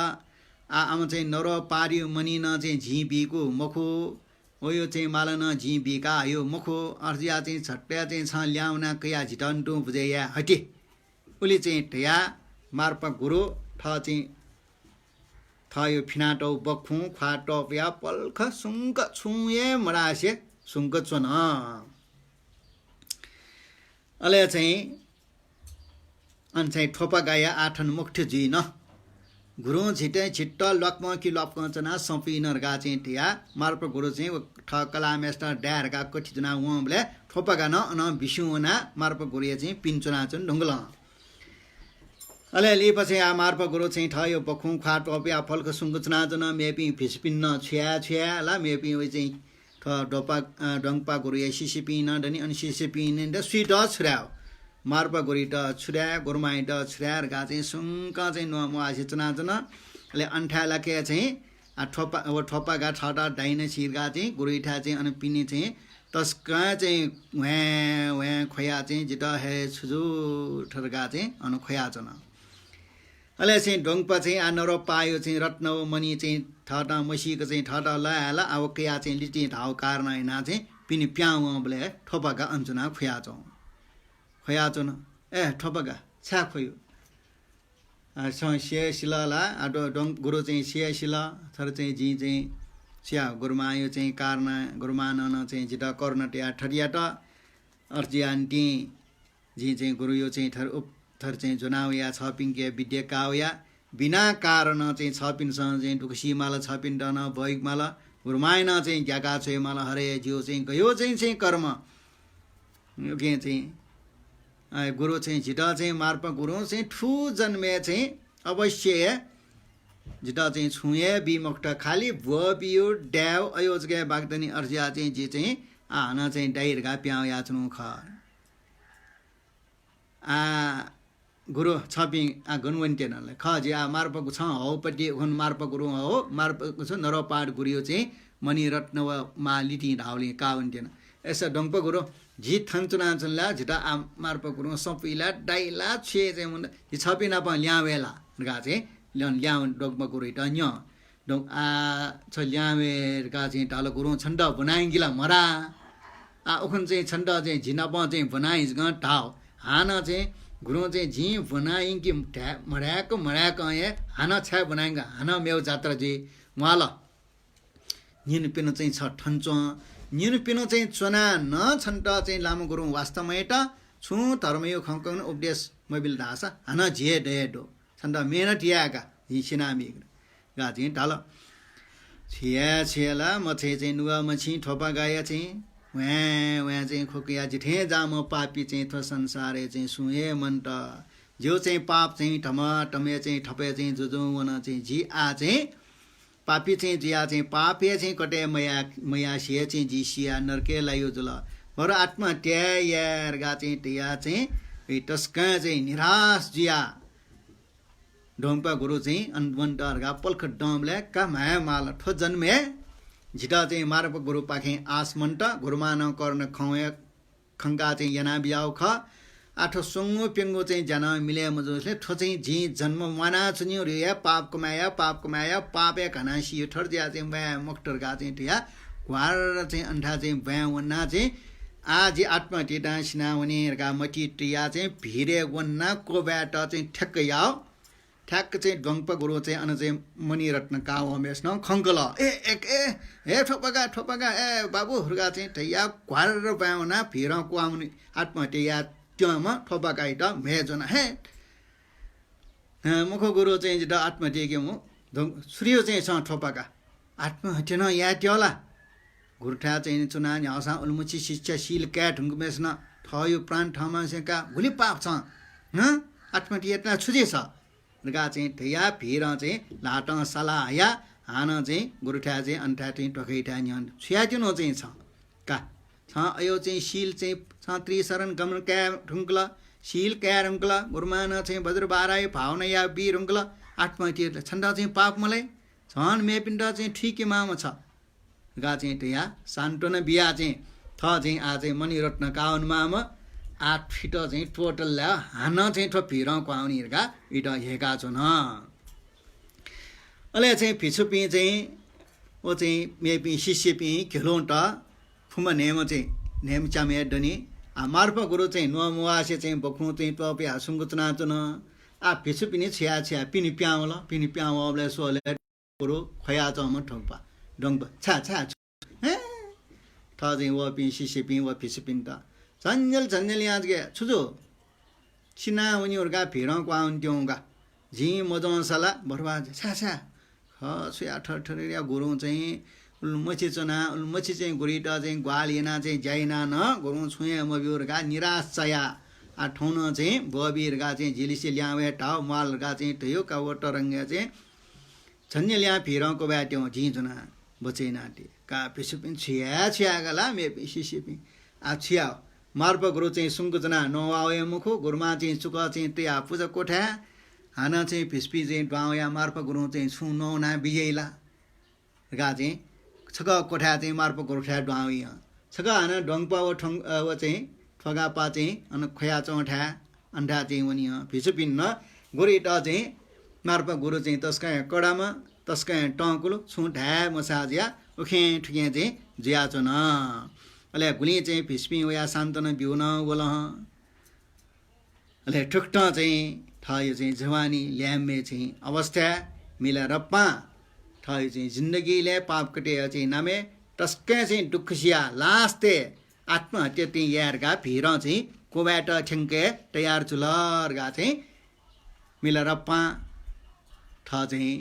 आमा चाहिँ नर पारियो मनि न चाहिँ झिबीको मखो हो यो चाहिँ माला न झिबीका यो मखो अर्जिया चाहिँ छट्या चाहिँ छ ल्याउना कया झिटन्टु बुझेया हटे उसले चाहिँ ठया मार्प गुरु ठ चाहिँ थ यो फिनाटो बखु ख्वाटो या पल्ख सुङ्क छुए मरासे सुङ्क चुन अले चाहिँ अनि चाहिँ ठोपा गाया आठन मुख्य जुइन गुरु छिटे छिट्ट लक्म कि लपकचना सपिनरगा चाहिँ टिया मार्प गुरु चाहिँ ठ कलामेस्टर ड्यारगा कठिजना उले ठोपा गान अन बिसुना मार्प गुरु चाहिँ पिन्चुना चुन ढुङ्गल अले लिपछि आ मार्प गुरु चाहिँ ठ यो बखु खा टोपिया फल्क सुङ्गचना जन मेपी फिसपिन्न छ्या छ्या ला मेपी उ चाहिँ ठ डोपा डङपा गुरु या सिसिपिन दनि अनि सिसिपिन द स्वीट छ्राउ मार्प गुरिट छुर्या गुरुमाइट छुर्यार गा चाहिँ सुङ्क चाहिँ नुहासी चुनाचुन अहिले अन्ठाला के चाहिँ ठोपा गा ठटा डाइन छिरगा चाहिँ गुरुइठा चाहिँ अनि पिनी चाहिँ तस्का चाहिँ वहाँ खोया चाहिँ जिटा हे छुजु ठरगा चाहिँ अनु खोया चन अले चाहिँ ढोङपा चाहिँ आनरो पायो चाहिँ रत्न मणि चाहिँ ठटा मसीको चाहिँ ठटा लाला अब कया चाहिँ लिटी ढाउ कारण हैन चाहिँ पिनि प्याउ बले ठोपाका अञ्चना खोया चन ए ठोपाका छा खोयो सिया शिलाला आडो ढोङ गुरु चाहिँ सिया शिला थर चाहिँ जी चाहिँ सिया गुरुमायो चाहिँ कारण गुरुमान चाहिँ जिटा कर्णटिया ठडियाटा अर्जियान्टी जी चाहिँ गुरु यो चाहिँ थर चाहिँ जुनावया छपिङके विद्याकावया बिना कारण चाहिँ छपिनसँग चाहिँ ढुकसीमाला छपिन्डन भइकमाला गुरुमायन चाहिँ ज्ञाका छेमाला हरे जिउ चाहिँ गयो चाहिँ कर्म के चाहिँ गुरु चाहिँ झिटा चाहिँ मार्प गुरु चाहिँ ठु जन्मे चाहिँ अवश्य जिटा चाहिँ छुए बिमुक्त खाली भुव बियो ड्याव अयोजगा बागदनी अर्जिया चाहिँ जे चाहिँ आना चाहिँ डाइरगा प्याउ याचनु ख गुरु छपिङ गुणवन्टेनलाई खजे मार्पको छ हौपट्टि हुन मार्प गुरु हो मार्पको छ नरपाड गुरियो चाहिँ मणिरत्न वा मालिटी ढाउले कावन्टेन यसो डङ्प गुरु झिट थन्चुनाचनला झिटा मार्प गुरु सपिला डाइला छे चाहिँ मुन्ड झि छपिना प ल्यावेला गा चाहिँ ल्याउ डङ्प गुरु इटा न्य डङ छ ल्यावे गा चाहिँ टालो गुरु छन्ड बनाइगिला मरा उखन चाहिँ छन्ड चाहिँ झिना प चाहिँ बनाइज ग ढाउ हाना चाहिँ गुरु चाहिँ झी बनाइङ्की मर्याक ए हाना छ्या बनाइङ्गा हाना मेउ जात्रा जी उहाँल निन पिन चाहिँ छ ठन्च निन पिन चाहिँ चुना न छन्ट चाहिँ लामो गुरु वास्तवमा एटा छु धर्मयो खङ्कङ उपदेश मोबिल ढासा हाना झिए डेडो छन्ट मेहनत यागा हि सिनामी गा चाहिँ ढाल छिया म चाहिँ नुवा मछि ठोपा गाया चाहिँ वहाँ चाहिँ खोकिया जिठे जाम पापी चाहिँ थो संसारे चाहिँ सुहे मन्ट जो चाहिँ पाप चाहिँ टमे चाहिँ ठपे चाहिँ जुजु वन चाहिँ जी आ चाहिँ पापी चाहिँ जिया चाहिँ पापे चाहिँ कटे मया सिया चाहिँ जी सिया नर्के लायो जुल बर आत्महत्या यार गा चाहिँ टिया चाहिँ टस्का चाहिँ निराश जिया ढोङपा गुरु चाहिँ अनवन्टरगा पल्ख डमले का माया माल ठो जन्मे झिटा चाहिँ मार्प गुरु पाखे आसमन्ट गुरुमान कर्ण खङ्गा चाहिँ याना बियाउ ख आठो सुङ्गो पेङ्गो चाहिँ जना मिले मजोसले ठो चाहिँ झि जन्म माना चुन्यो रे पाप कमाया पापे घना सियो ठर ज्या चाहिँ व्या मक्टर गा चाहिँ ठिया घुवार चाहिँ अन्ठा चाहिँ व्या वन्ना चाहिँ आजी आत्महत्या डाँसिना उनीहरूका मटी टिया चाहिँ भिरे वन्ना कोबाट चाहिँ ठ्याक्क याओ ठ्याक्क चाहिँ डङ्प गुरु चाहिँ अन चाहिँ मणिरत्न काउ हमेस न खङ्कल हे ठोपका ए बाबुहरूका चाहिँ ठैया घुवार पाउना फिर कुहाउने आत्महत्या त्योमा ठोपका इट भेजन हे मुख गुरु चाहिँ जिट आत्महत्या के मु सूर्य चाहिँ छ ठोपका आत्महत्या न या त्योला गुरुठा चाहिँ चुना ह्यासा उल्मुची शिक्षा शील क्या ढुङ्गमेस न ठयो प्राण ठाउँमा का भुलि पाप छ आत्महत्या यत्ना छुजे छ गा चाहिँ ठैया फिर चाहिँ लाट सलाया हान चाहिँ गुरुठा चाहिँ अन्ठा चाहिँ टोखैठा न्यन छुयातिनो चाहिँ छ का छ अयो चाहिँ शील चाहिँ छ त्रिशरण गमन क्या ढुङ्कल शील क्या ढुङ्कल गुरुमान चाहिँ वज्र बाराय भावना या बी ढुङ्कल आत्महत्या छन्द चाहिँ पाप मलाई झन् मेपिण्ड चाहिँ ठिकै मामा छ गा चाहिँ ठैया सान्टो न बिहा चाहिँ थ चाहिँ आ चाहिँ मणिरत्न काउन मामा 8 फिट चाहिँ टोटल ल्या हान चाहिँ ठो फिर कुहाउनेहरूका इट हेका छु न अहिले चाहिँ फिसुपी चाहिँ ओ चाहिँ मेपी शिष्यपी खेलों ट फुमा नेम चाहिँ नेम चामे डनी मार्फ गुरु चाहिँ नुवासे चाहिँ बख्नु चाहिँ टपे हासुङ्गुचना चुन फिसुपी नि छ्या पिनी प्याउला सोले गुरु खया चम ठोक्पा डङ्प छा ठ चाहिँ व पि शिष्यपी व फिसुपिन त झन्झल यहाँ के छुजो छिना उनीहरूका भिड कुहाउन्थ्यौँगा झि मजासला बर्बा छा छुया ठरिया गुरु चाहिँ उल्मची चना उल्मची चाहिँ गुरिटा चाहिँ ग्वालिना चाहिँ जाइना न गुरु छुए मबिहरूका निराश चया ठौन चाहिँ बबीहरूका चाहिँ झिलिसी ल्यावे ठाउ मालहरूका चाहिँ ठयो का वटरङ्गे चाहिँ झन्य ल्या भिडको ब्याट्यौँ झिचुना बचै नाटे का पिसुपिन छिया गला मे पिसिसिपि छिया मार्प गुरु चाहिँ सुङ्कुचना नवाए मुखो गुरुमा चाहिँ चुक चाहिँ त्या पूजा कोठा हाना चाहिँ फिस्पी चाहिँ डाउया मार्प गुरु चाहिँ छु नौना बिजैला गा चाहिँ छक कोठा चाहिँ मार्प गुरु ठ्या डाउया छ छका हाना ढङ्पा व ठङ व चाहिँ ठगापा चाहिँ अन खया चौठा अन्डा चाहिँ वनि भिसुपिन्न गोरेटा चाहिँ मार्पा गुरु चाहिँ तस्का कडामा तस्का टङ्कुलो छु ढा मसाजिया उखे ठुके चाहिँ जिया चुन अले गुली चाहिँ भिस्पी वया शान्तन बिउन वल अले ठुक्ट चाहिँ ठयो चाहिँ जवानी ल्यामे चाहिँ अवस्था मिलेर पा ठयो चाहिँ जिन्दगीले पाप कटे चाहिँ नामे टस्कै चाहिँ दुखसिया लास्टे आत्महत्या चाहिँ यारगा भिर चाहिँ कोबाट ठ्याङ्के तयार चुलरगा चाहिँ मिलेर पा ठ चाहिँ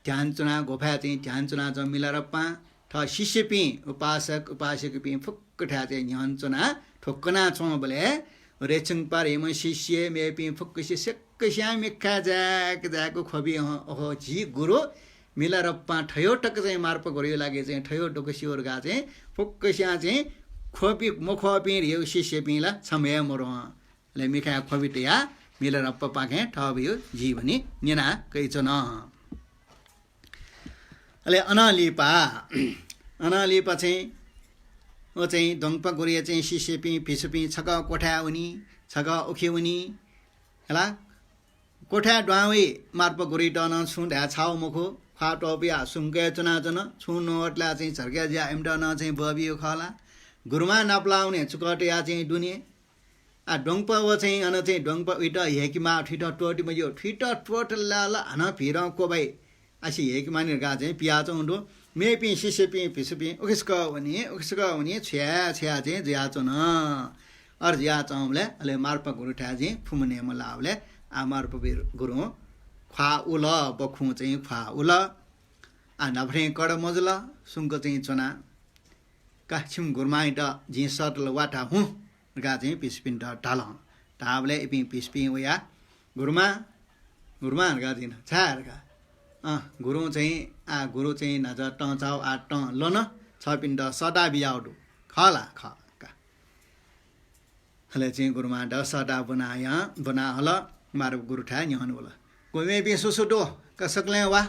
ध्यान चुना गोफा चाहिँ ध्यान चुना चाहिँ मिलेर पा ठ शिष्य पि उपासक उपासक पि फुक्क ठ्या चाहिँ ध्यान चुना ठोक्कना छौँ बोले रेचुङ पार हेम शिष्य मे पि फुक्क शिष्य कसिया मिक्का जाक जाको खोबी ओहो जी गुरु मिलेर पा ठयो टक चाहिँ मार्प गरियो लागे चाहिँ ठयो टक सियोरगा चाहिँ फुक्कसिया चाहिँ खोपी मुखोपी रियो शिष्य पिला समय मरो ले मिखा खोपी टया मिलेर पाखे ठबियो जी भनी निना कैछ न अले अनालिपा चाहिँ ओ चाहिँ दङपा गोरिया चाहिँ शिष्य पि भिसुपि छका कोठा उनी छका उखे उनी हला कोठा डावे मार्प गोरी डन छु ढा छाउ मुखो खा टोपिया सुंगे चुना चुन छु नोटला चाहिँ झर्क्या ज्या एमडन चाहिँ बबियो खला गुरुमा नपलाउने चुकटिया चाहिँ दुनिया आ डोङपा व चाहिँ अन चाहिँ डोङपा उइटा हेकिमा ठिट टोटी मयो ठिट टोट लाल हन फिर को भाइ आसी हेकिमा नि गा चाहिँ पिया चौंडो मे पि शिष्य पि भिसुपि उखिसक भने छ्या चाहिँ ज्या चुन अर ज्या चौमले अले मार्प गुरु ठा चाहिँ फुमने मलावले आ मार्प गुरु ख्वा उल बखु चाहिँ ख्वा उल आ नभ्रे कड मजल सुंग चाहिँ चुना काछिम गुरमाइट जी सटल वाटा हुँ गा चाहिँ पिसपिन टाल टाबले इपि पिसपि वया गुरुमा गा दिन छारगा गुरु चाहिँ गुरु चाहिँ नज ट चाउ आ ट लन छ पिण्ड सदा बियाउडु खला ख का हले चाहिँ गुरुमा ड सदा बना हल मार गुरु ठा न्हन बोला कोमे बि सुसुडो कसकले वा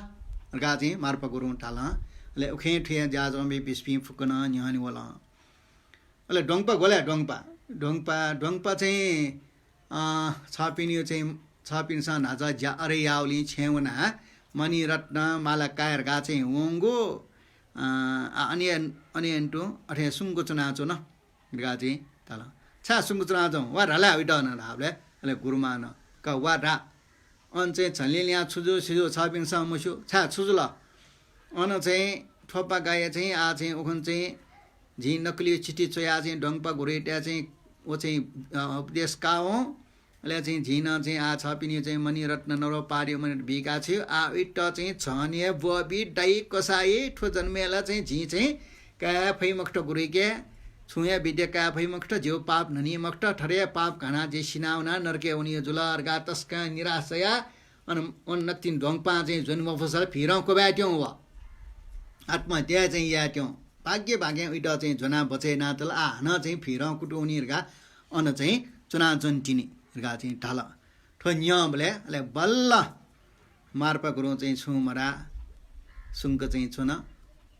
गा चाहिँ मार्प गुरु टाल ले उखे ठिया जाज अम्बे पिसपि फुकन न्हन बोला अले डोङपा गोले डोङपा चाहिँ छपिनियो चाहिँ छपिनसा नाजा ज्या अरे याउली छेउना मणि रत्न माला कायर गा चाहिँ वंगो अनियन टु अठे सुंगु चुना चुन गा चाहिँ तल छा सुंगु चुना चौ वा रला उडन हाबले अले गुरुमान क वा रा अन चाहिँ छलिल्या छुजु सिजु छपिनसा मुसु छा छुजुल अन चाहिँ ठोपा गाए चाहिँ आ चाहिँ ओखन चाहिँ झी नकली चिठी चोया चाहिँ डोङपा घुरेट्या चाहिँ ओ चाहिँ उपदेश का हो अले चाहिँ झिन चाहिँ आ छपिनी चाहिँ मणि रत्न नरो पार्यो मनि भिका थियो आ इट चाहिँ छने बबी डाइ कसाई ठो जन्मेला चाहिँ झी चाहिँ का फै मक्त गुरेके छुया विद्या का फै मक्त जो पाप ननी मक्त ठरे पाप घना जे सिनाउना नरके उनी जुलर गा तस्का निराशया अन नक्तिन डोङपा चाहिँ जन्म फसल फिरौ को ब्याट्यौ व आत्महत्या चाहिँ याट्यौ भाग्य उइट चाहिँ जना बचे नातल आ हन चाहिँ फिर कुटु उनीहरुका अन चाहिँ चुना जन्टिनी गा चाहिँ ढाल ठो न्यमले अले बल्ल मार्प गुरु चाहिँ छुमरा सुंग चाहिँ चुन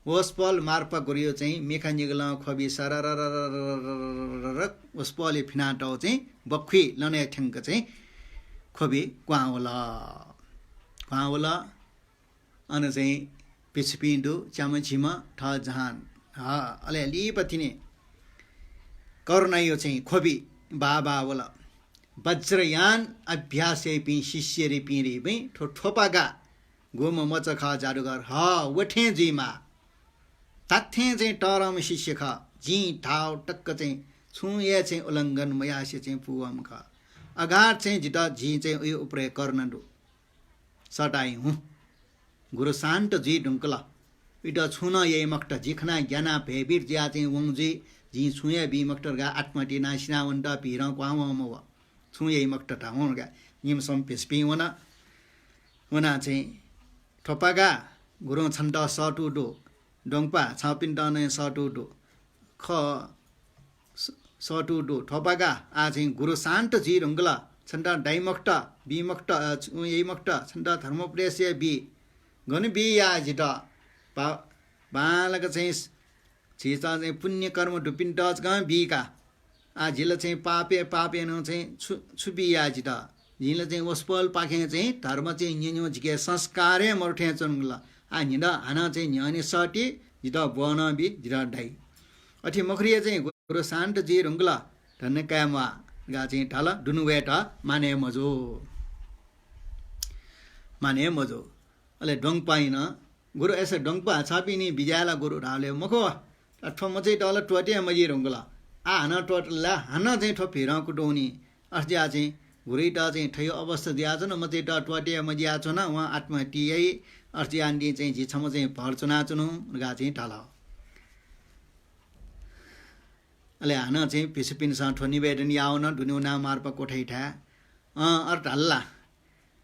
ओस्पल मार्प गुरु चाहिँ मेखा निगल खबी सरर ओस्पले फिनाटो चाहिँ बख्वी लने ठ्याङ्क चाहिँ खबी क्वावल अन चाहिँ पिछपिन्दु चामछिम ठ जहान अले लिपतिने कर्णयो चाहिँ खोबी बाबा वला वज्रयान अभ्यास पि शिष्य रे पिरे पनि ठोपागा गोम मच खा जादुगर ह वठे जीमा ताथे चाहिँ टरम शिष्य ख जी ठाउ टक्क चाहिँ छुए चाहिँ उल्लङ्घन मयासे चाहिँ पुवम ख अगाड चाहिँ जिता जी चाहिँ उयो उपरे कर्णडु सटाई हुँ गुरु शान्त जी ढुङ्कला इट छुन ये मक्त जिखना ज्ञाना भेबीर ज्या चाहिँ वंजी जी छुए बी मक्टर गा आत्मटी नासिना वन्ट पिर क्वाम व छुए मक्त ठाउँ गा निम सम पिस्पी वना चाहिँ ठोपागा गुरु छन्द सटु डो डोङपा छपिन डने सटु डो ख सटु डो ठोपागा आ चाहिँ गुरु शान्त जी ढुङ्कला छन्द डाइमक्त बी मक्त ये मक्त छन्द धर्मप्रेस्य बी गन बिया जित बालक चाहिँ झिचा चाहिँ पुण्य कर्म ढुपिन टच गँ बिका आ झिल चाहिँ पापे पापेन चाहिँ छुपिया जित झिल चाहिँ ओस्पल पाखे चाहिँ धर्म चाहिँ न्यन्यो झिके संस्कारे मर्ठे चुङ्ला आ हिँड हाना चाहिँ न्याने सटी जित बन बि जित डाइ अठी मखरिया चाहिँ गुरु शान्त जी रुङ्गला धन्य कायमा गा चाहिँ ढाल डुनुवेट माने मजो अले डोङ पाइन गुरु ऐसे डोङपा छापिनी बिजाला गुरु ढाले मखो अठो मचै डल टोटे मजी रुङ्गला आ हाना टोटला हाना चाहिँ ठो फिर कुटौनी अर्जिया चाहिँ घुरैटा चाहिँ ठयो अवस्था दिया छ न मचै टोटे मजिया छ न उहाँ आत्महत्या अर्जिया आन्डी चाहिँ झिछम चाहिँ भर चुना चुनु गा चाहिँ ढाल अले हाना चाहिँ पिसपिनसँग ठो निवेदन याउन दुनिउना मार्प कोठै ठा अर्थ हल्ला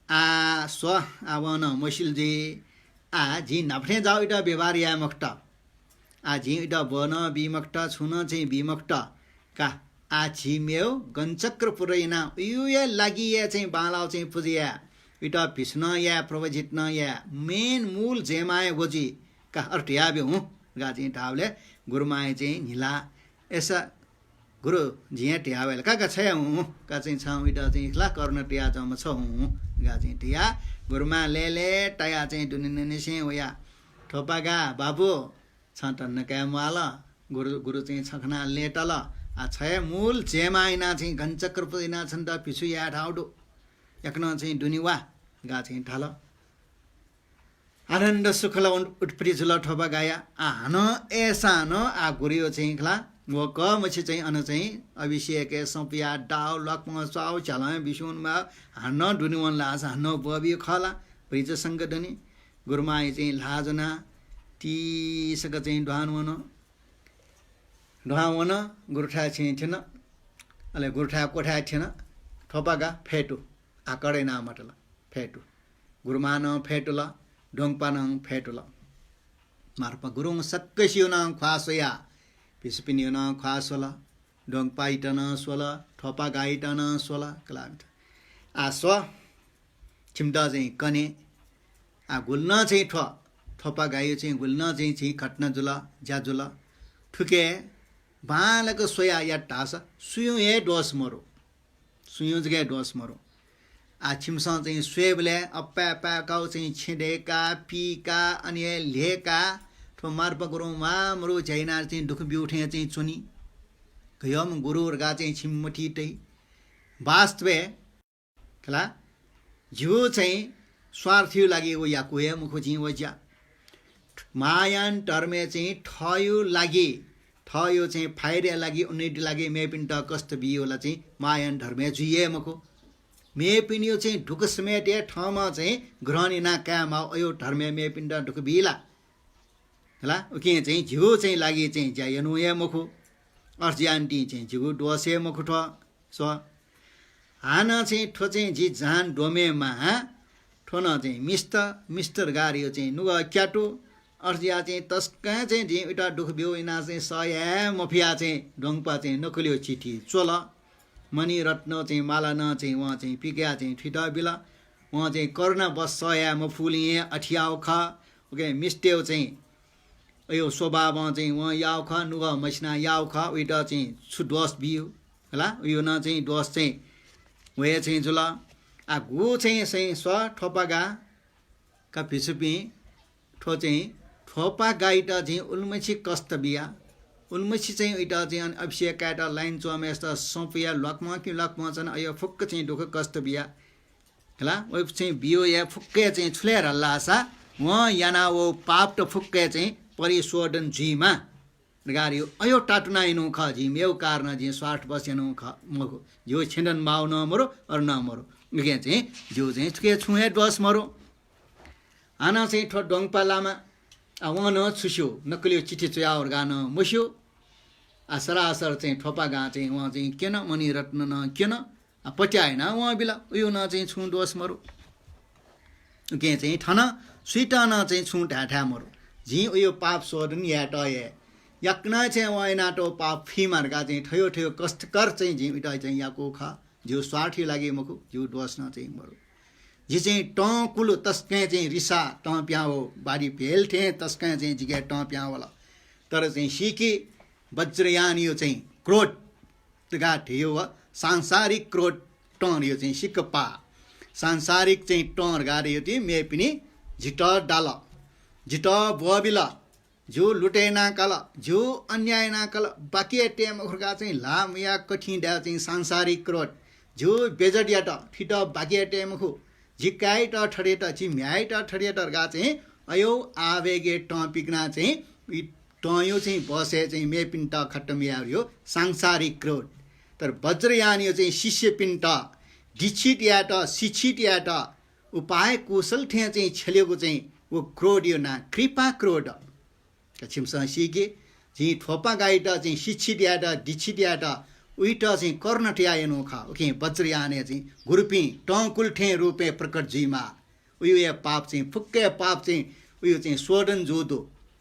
आ स्व आवन मसिलजी आ झी नाफ्ने जाऊ इटा व्यवहार या मक्त आ झी इटा बन बिमक्त छुन चाहिँ बिमक्त का आ झिमेउ गञ्चक्र पुरैना उयो लागि या चाहिँ बालाउ चाहिँ पुजिया इटा भिस्न या प्रवजित्न या मेन मूल जेमाए गोजी का अर्थ या बे हुँ गा चाहिँ ढाउले गुरुमाए चाहिँ हिला ऐसा गुरु झिया टियावेल का छया हुँ का चाहिँ छाउ इटा चाहिँ खला गर्न टिया जम छ हुँ गा चाहिँ टिया गुरुमा लेले टाया चाहिँ दुनिने से होया ठोपागा बाबु छटन कामवाल गुरु चाहिँ छखना लेटल आ छय मूल जेमाइना चाहिँ घञ्चक्र पुदिना छन्द पिछु या ठाउडो एकन चाहिँ दुनिवा गा चाहिँ ठाल आनन्द सुखल उठपरि झुल ठोपा गाया आ हन एसा न आ गुरियो चाहिँ खला वो क मछि चाहिँ अन चाहिँ अभिषेक सपिया डाउ लक्म चाउ चला विष्णुमा हन दुनिवन लास हन बबि खला प्रिज संगदनी गुरुमाई चाहिँ लाजना तीसक चाहिँ ढानवन गुरुठा चाहिँ थिएन अले गुरुठा कोठा थिएन ठोपागा फेटु आकडै ना मटल फेटु गुरुमान फेटुल ढोङपान फेटुल मार्प गुरुङ सक्कसियो न ख्वासया पिसपिनियो न ख्वासोला ढोङपाइटन सोल ठोपा गाइटन सोल कलामित आ स्व छिम्टा चाहिँ कने आ गुल्न चाहिँ ठोपा गायो चाहिँ गुल्न चाहिँ खट्न जुल ज्याजुल ठुके बालको सोया या टास सुयु ए डोस मरो सुयु जगे डोस मरो आ छिमसँग चाहिँ स्वेबले अप्पा पाकाउ चाहिँ छिडेका पिका अनि लेका ठो मार्प गुरु मामरो झैना चाहिँ दुख बिउठे चाहिँ चुनी गयम गुरुहरुगा चाहिँ छिममुठी तै वास्तवे खला जिउ चाहिँ स्वार्थी लागि ओ या कोया मुखो चाहिँ वज्या मायान टर्मे चाहिँ ठयो लागि ठयो चाहिँ फाइरे लागि उन्नेटी लागि मेपिन्ट कष्ट बियोला चाहिँ मायान धर्मे जुये मको मेपिनियो चाहिँ ढुक समेटे ठाउँमा चाहिँ ग्रहणी ना कामा अयो धर्मे मेपिन्ट ढुक बिला होला उके चाहिँ झिउ चाहिँ लागि चाहिँ ज्यायनु या मखु अर्जियान्टी चाहिँ झिउ डोसे मखु ठ सो हाना चाहिँ ठो चाहिँ जी जान डोमेमा ठोन चाहिँ मिस्टर गारियो चाहिँ नुग क्याटो अर्जिया चाहिँ तस्का चाहिँ जी उटा दुख बिउ इना चाहिँ सया मफिया चाहिँ ढोङपा चाहिँ नकुलियो चिठी चोल मणि रत्न चाहिँ माला न चाहिँ उहाँ चाहिँ पिक्या चाहिँ ठिटा बिला उहाँ चाहिँ करुणा बस सया मफुलिए अठियाउ ख ओके मिस्टेउ चाहिँ अयो स्वभाव चाहिँ उहाँ याउ ख नुग मसिना याउ ख उइटा चाहिँ छुडोस बिउ होला उयो न चाहिँ डोस चाहिँ वे चाहिँ जुल आ गु चाहिँ स्व ठोपागा का पिसुपी ठो चाहिँ ठोपा गाइटा चाहिँ उल्मछि कष्ट बिया उल्मछि चाहिँ उइटा चाहिँ अभिषेक काटा लाइन चोमेस त सौपिया लकमा कि लकमा चाहिँ अयो फुक्क चाहिँ दुख कष्ट बिया होला ओ चाहिँ बियो या फुक्के चाहिँ छुलेर लासा वहाँ याना वो पाप त फुक्के चाहिँ परिशोधन जीमा गारियो अयो टाटुना इनु ख जी मेउ कारण जी स्वार्थ बस्यनु ख मको जो छिन्दन माउ न मरो अर न मरो उके चाहिँ जो चाहिँ के छुए डस मरो आना चाहिँ ठो डोङपालामा वहाँ न छुस्यो नक्कलियो चिठी चुयावर गान मुस्यो आ सरासर चाहिँ ठोपा गा चाहिँ वहाँ चाहिँ केन मणि रत्न न केन पट्याएन वहाँ बिला उयो न चाहिँ छु डोस मरो उके चाहिँ ठन सुइटा न चाहिँ छु ढाठा मरो झी उयो पाप सोधन या टये यक्ना चाहिँ वहाँ नाटो पाप फिमरका चाहिँ ठयो ठयो कष्टकर चाहिँ झी उटा चाहिँ याको ख जिउ स्वार्थी लागि मको जिउ डोस न चाहिँ मरो जी चाहिँ ट कुलो तस्कै चाहिँ रिसा ट प्याओ बारी भेल थे तस्कै चाहिँ जिगे ट प्याओला तर चाहिँ सिके वज्रयान यो चाहिँ क्रोध गाठ यो सांसारिक क्रोध टन यो चाहिँ सिक्पा सांसारिक चाहिँ टन गारे यो चाहिँ मे पनि झिट डाल झिट बबिल जो लुटे नाकल जो अन्याय नाकल बाकी टेम खुर्का चाहिँ लाम या कठिन डा चाहिँ सांसारिक क्रोध जो बेजडियाट ठिट बाकी टेम खु झिकाइट ठडेट झिम्याइट ठडेट गा चाहिँ अयो आवेगे टपिकना चाहिँ टयो चाहिँ बसे चाहिँ मेपिन्ट खट्टमिया यो सांसारिक क्रोध तर वज्रयान यो चाहिँ शिष्य पिण्ट डिछिट्याट शिक्षिट्याट उपाय कुशल ठे चाहिँ छेलेको चाहिँ वो क्रोध यो ना कृपा क्रोध छिमसँग सिके झी ठोपा गाइट चाहिँ शिक्षिट्याट डिछिट्याट उइट चाहिँ कर्ण ठ्याएनो खा ओके वज्रयाने चाहिँ गुरुपी टङ्कुल ठे रूपे प्रकट जीमा उयो या पाप चाहिँ फुक्के पाप चाहिँ उयो चाहिँ सोडन जोदो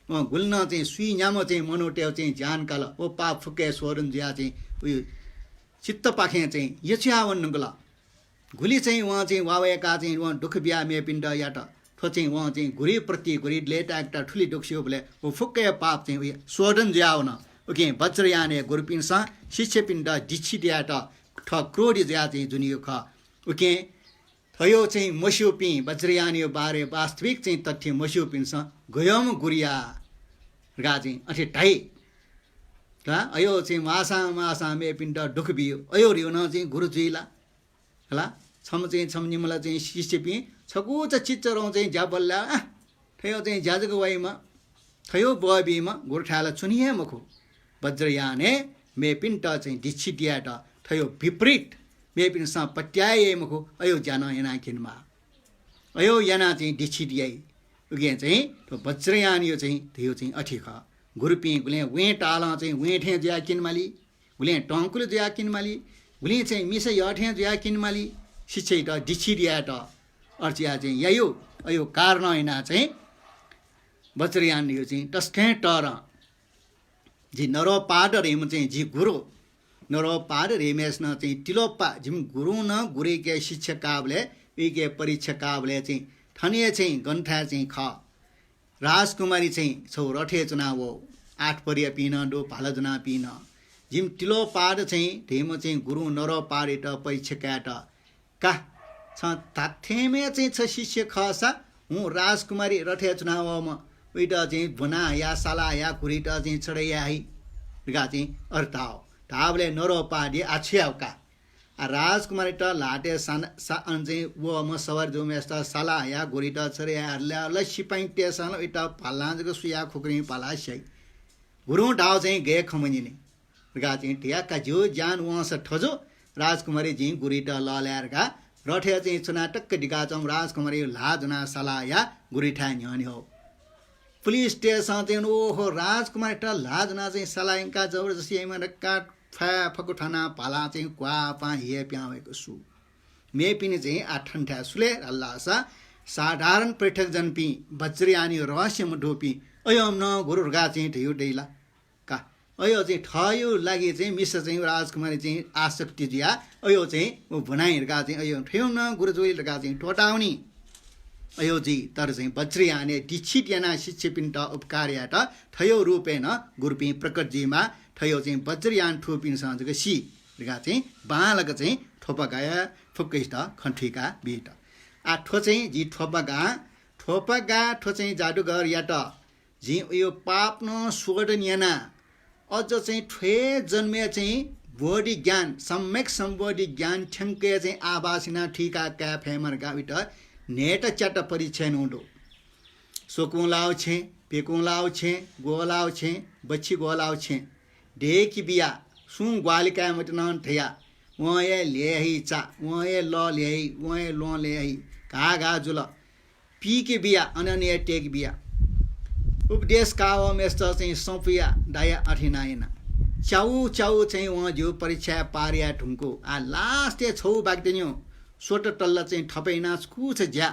गुल्न चाहिँ सुई न्यामो चाहिँ मनोट्याउ चाहिँ जानकाल ओ पाप फुक्के सोडन ज्या चाहिँ उयो चित्त पाखे चाहिँ यछ्या भन्नुको घुली चाहिँ उहाँ चाहिँ वावेका चाहिँ उहाँ दुःख बिहा मेपिण्ड याट थो चाहिँ उहाँ चाहिँ घुरी प्रति घुरी लेटा एकटा ठुली दुख्यो बोले वो फुक्के पाप चाहिँ उयो सोडन ज्याउ न ओके वज्रयाने गुरुपिन्स शिष्यपिण्ड डिछिट्याट ठ क्रोडी ज्या चाहिँ जुनियो ख ओके थयो चाहिँ मस्योपी वज्रयान यो बारे वास्तविक चाहिँ तथ्य मस्योपिन्स गयम गुरिया गा चाहिँ अठे ढाई अयो चाहिँ मासा मेपिण्ड दुःख बियो अयो रियो न चाहिँ गुरु जुइला होला छम चाहिँ छम्निमला चाहिँ शिष्यपी छकु चाहिँ चिच्चरौँ चाहिँ ज्याबल्ला थयो चाहिँ ज्याजको वाइमा थयो बबीमा गोर्खाला चुनिए मखु वज्रयाने मेपिण्ड चाहिँ डिछिट्याट थयो विपरीत मेपिन्स पट्याए मखु अयो ज्यान याना किनमा अयो याना चाहिँ डिछिट्याई उगे चाहिँ वज्रयान यो चाहिँ थियो चाहिँ अठिख गुरुपी गुले वे टाला चाहिँ वेठे ज्या किनमाली गुले टङ्कुल ज्या किनमाली गुले चाहिँ मिस यठे ज्या किनमाली शिक्षै त डिछिट्याट अर्चिया चाहिँ यायो अयो कारण हैना चाहिँ वज्रयान यो चाहिँ टस्के टर जी नरो पाड रेम चाहिँ जी गुरु नरो पाड रेमेस न चाहिँ टिलोप्पा जिम गुरु न गुरे के शिक्षकाबले विके परीक्षकाबले चाहिँ ठनिए चाहिँ गन्ठा चाहिँ ख राजकुमारी चाहिँ छौ रठे चुनाव 8 परिया पिन डो भालजना पिन जिम टिलो पाड चाहिँ धेम चाहिँ गुरु नरो पाडेट परीक्षकाट का छ ताथेमे चाहिँ छ शिष्य खसा हूँ राजकुमारी रठे चुनावमा उइटा चाहिँ भुना या साला या कुरिटा चाहिँ चढैया है गा चाहिँ अर्ताओ ढाबले नरो पाडे आछ्याउका राजकुमारी त लाटे सान चाहिँ वो म सवार जो मेस्ता साला या गोरिटा चढैया ल सिपाई टेसन उइटा पालाजको सुया खुक्री पाला सै गुरु ढाउ चाहिँ गे खमनिने गा चाहिँ ठ्याक्का जो जान वहाँ से ठजो राजकुमारी जी गुरिटा लल्यार गा रठे चाहिँ चुना टक्क डिकाचौँ राजकुमारी लाजना साला या गुरिठा न्यानी हो पुलिस स्टेसन चाहिँ ओहो राजकुमारी त लाजना चाहिँ सलाइका जबरजस्ती काट फको ठाना पाला चाहिँ क्वा पा हिए प्याएको सु मे पिने चाहिँ आठन्ठा सुले अल्लाह साधारण पर्यटक जनपी वज्रयानी रहस्यम ढोपी अयो न गुरुगा चाहिँ ठयो डेला का अयो चाहिँ ठयो लागि चाहिँ मिस चाहिँ राजकुमारी चाहिँ आसक्ति जिया अयो चाहिँ भनाइहरुका चाहिँ अयो ठयो न गुरुजोइलका चाहिँ टोटाउनी अयो जी तर चाहिँ वज्रयाने डिछिट्याना शिक्षपिण्ड उपकार्याट ठयो रूपेन गुरुपी प्रकट जीमा ठयो चाहिँ वज्रयान ठोपिन सञ्जको सी गा चाहिँ बालक चाहिँ ठोपगाया फुक्कैस्ट खन्ठीका बेट आ ठो चाहिँ जी ठोपगा ठो चाहिँ जादुगर याट जी यो पाप न सोडनियाना अझ चाहिँ ठे जन्मे चाहिँ बोडी ज्ञान सम्यक सम्बोधी ज्ञान ठ्याङ्के चाहिँ आवासिना ठिका क्या फेमर गाविट नेट च्याट परिचय नोडो सोकुलाउ छे पेकुलाउ छे गोलाउ छे बच्ची गोलाउ छे डेकी बिया सुं ग्वालिका मतन ठया वये लेही चा वये ल लेही वये लो लेही घा जुल पी के बिया अनन्य टेक बिया उपदेश काव मेस्त चाहिँ सौपिया दाया अठिनायना चाउ चाहिँ वहाँ जो परीक्षा पारिया ढुङ्को आ लास्ट छौ बाग्दिन्यो सोट टल्ला चाहिँ ठपै नाच कुछ ज्या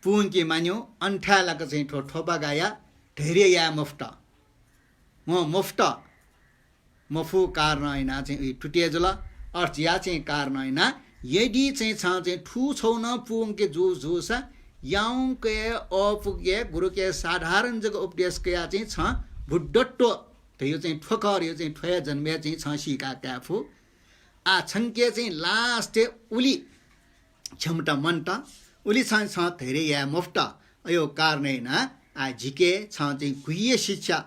पुन के मान्यो अन्ठालाको चाहिँ ठोपा गाया धेरै या मुफ्त म मुफ्त मफु कारण हैन चाहिँ टुटिए जुल अर्थ या चाहिँ कारण हैन यदि चाहिँ छ चाहिँ ठु छौ न पुन के जो सा याउ के अपुगे गुरु के साधारण जग उपदेश के चाहिँ छ बुड्डट्टो त यो चाहिँ ठोकर यो चाहिँ ठोया जन्मे चाहिँ छसीका क्याफु आ छङ्के चाहिँ लास्टे उली क्षमता मन्ट उली छ धेरै या मुफ्त यो कारणे न आ झिके छ चाहिँ गुह्य शिक्षा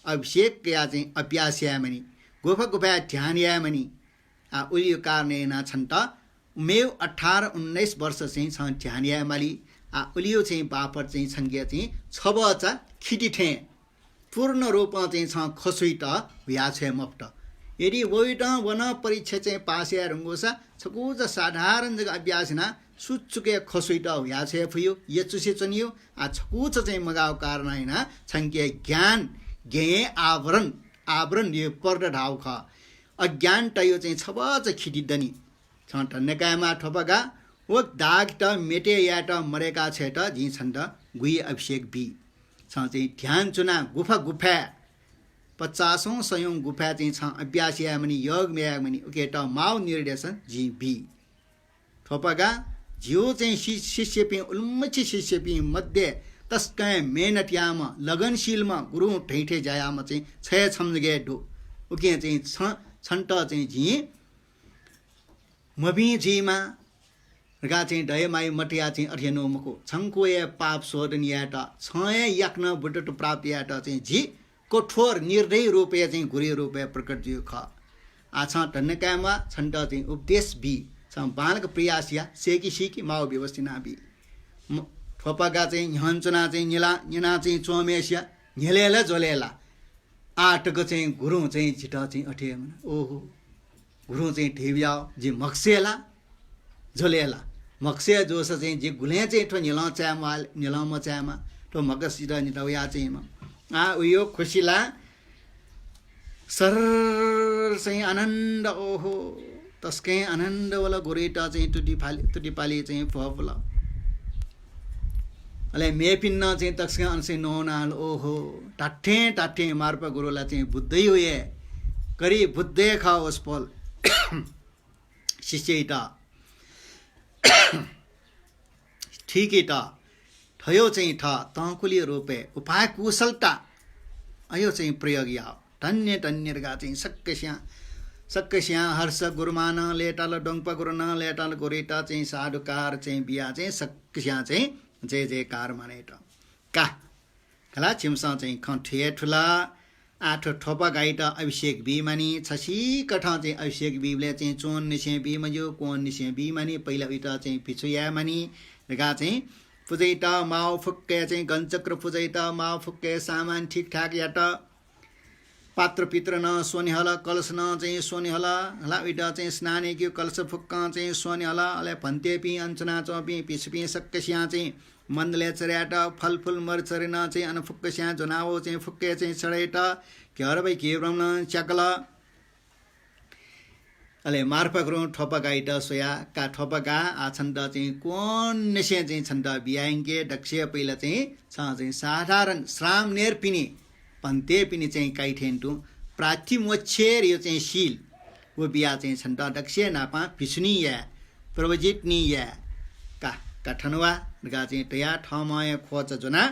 अभिषेक या चाहिँ अभ्यास यामनी गुफा गुफा ध्यान यामनी आ उली यो कारणे न छन् त मेव 18-19 वर्ष चाहिँ छ ध्यान यामली आ उलियो चाहिँ बापर चाहिँ छङ्गे चाहिँ छबचा खिटी ठे पूर्ण रूपमा चाहिँ छ खसुइट भ्या छ मुफ्त यदि वैट वन परीक्षा चाहिँ पास या रङ्गोसा छकुज साधारण जग्गा अभ्यास न सुचुके खसुइट भ्या छ फुयो यचुसे चनियो आ छकुच चाहिँ मगाउ कारण हैन छङ्के ज्ञान ज्ञे आवरण यो पर्द ढाउ ख अज्ञान टयो चाहिँ छबच खिटिदनी छ टन्नकामा ठोपगा ओ दाग त मेटे या त मरेका छ त जी छन् त गुई अभिषेक बी छ चाहिँ ध्यान चुना गुफा 50औं सयौं गुफा चाहिँ छ अभ्यास या मनी योग मेया मनी ओके त माउ निर्देशन जी बी ठोपगा जियो चाहिँ शिष्य पि उल्मछि शिष्य पि मध्ये तस्कै मेहनत याम लगनशीलमा गुरु ठैठे जायामा चाहिँ छय छम्जगे डो ओके चाहिँ छन्ट चाहिँ जी मबी जीमा रगा चाहिँ दयमाई मटिया चाहिँ अठेनो मको छङ्कोए पाप सोधन या त छय याक्न बुटट प्राप्त या त चाहिँ जी कठोर निर्दय रूपे चाहिँ गुरु रूपे प्रकट जियो ख आछ टन्नकामा छन्ट चाहिँ उपदेश बी छ बालक प्रयासिया सेकी सिकी माओ व्यवस्थिना बी ठोपगा चाहिँ हञ्चना चाहिँ निना चाहिँ चोमेसिया झेलेला जोलेला आटको चाहिँ गुरु चाहिँ झिटा चाहिँ अठे ओहो गुरु चाहिँ ठेव्या जी मक्सेला झोलेला मक्से जोस चाहिँ जे गुले चाहिँ ठो निला म चामा ठो मगसिर निटौया चाहिँ आ उयो खुसीला सर चाहिँ आनन्द ओहो तस्कै आनन्द वाला गोरेटा चाहिँ तुटिपाली चाहिँ फफला अले मेपिन्न चाहिँ तस्कै अनसे नोनाल ओहो टाठे मार्प गुरुला चाहिँ बुद्धै होए करी बुद्धे खा ओस पल शिष्यटा ठिकैटा ठयो चाहिँ ठ तकुली रूपे उपाय कुशलता अयो चाहिँ प्रयोग या टन्यगा चाहिँ सक्कस्या हर्ष गुरुमान लेटाल डोङप गुरुन लेटाल गोरेटा चाहिँ साधुकार चाहिँ बिया चाहिँ सक्कस्या चाहिँ जय जयकार मानेट का खला छिमसा चाहिँ खठे ठुला आठ ठोपा गाइट अभिषेक बी मानी छसी कठा चाहिँ अभिषेक बीले चाहिँ चोन निसे बी मजो कोन निसे बी मानी पहिला उता चाहिँ पिछुया मानी रगा चाहिँ पुजैता माओ फुक्के चाहिँ गञ्चक्र पुजैता माओ फुक्के सामान ठीक ठाक याट पात्र पित्र न सोनी हला कलश न चाहिँ सोनी हला हला उता चाहिँ स्नाने कि कलश फुक्का चाहिँ सोनी हला अले भन्ते पि अञ्चना चपि पिछपि सक्कस्या चाहिँ मन्दले चर्याट फलफुल मरचरेन चाहिँ अनफुक्कस्या जनावो चाहिँ फुक्के चाहिँ चढेट घर भाइ के ब्रह्म च्याकला अले मार्फा गुरु ठोपा गाइट सोया का ठोपा गा आछन्द चाहिँ कोन निसे चाहिँ छन्द बियाङ्गे दक्ष्य पहिला चाहिँ छ चाहिँ साधारण श्राम नेर पिनी भन्ते पिनी चाहिँ काइठेन्टु प्राथिमोच्छेर यो चाहिँ शील वो बिया चाहिँ छन्द दक्ष्य नापा पिछुनी या प्रवजितनी या का काठनवा गा चाहिँ तया ठमय खोज जना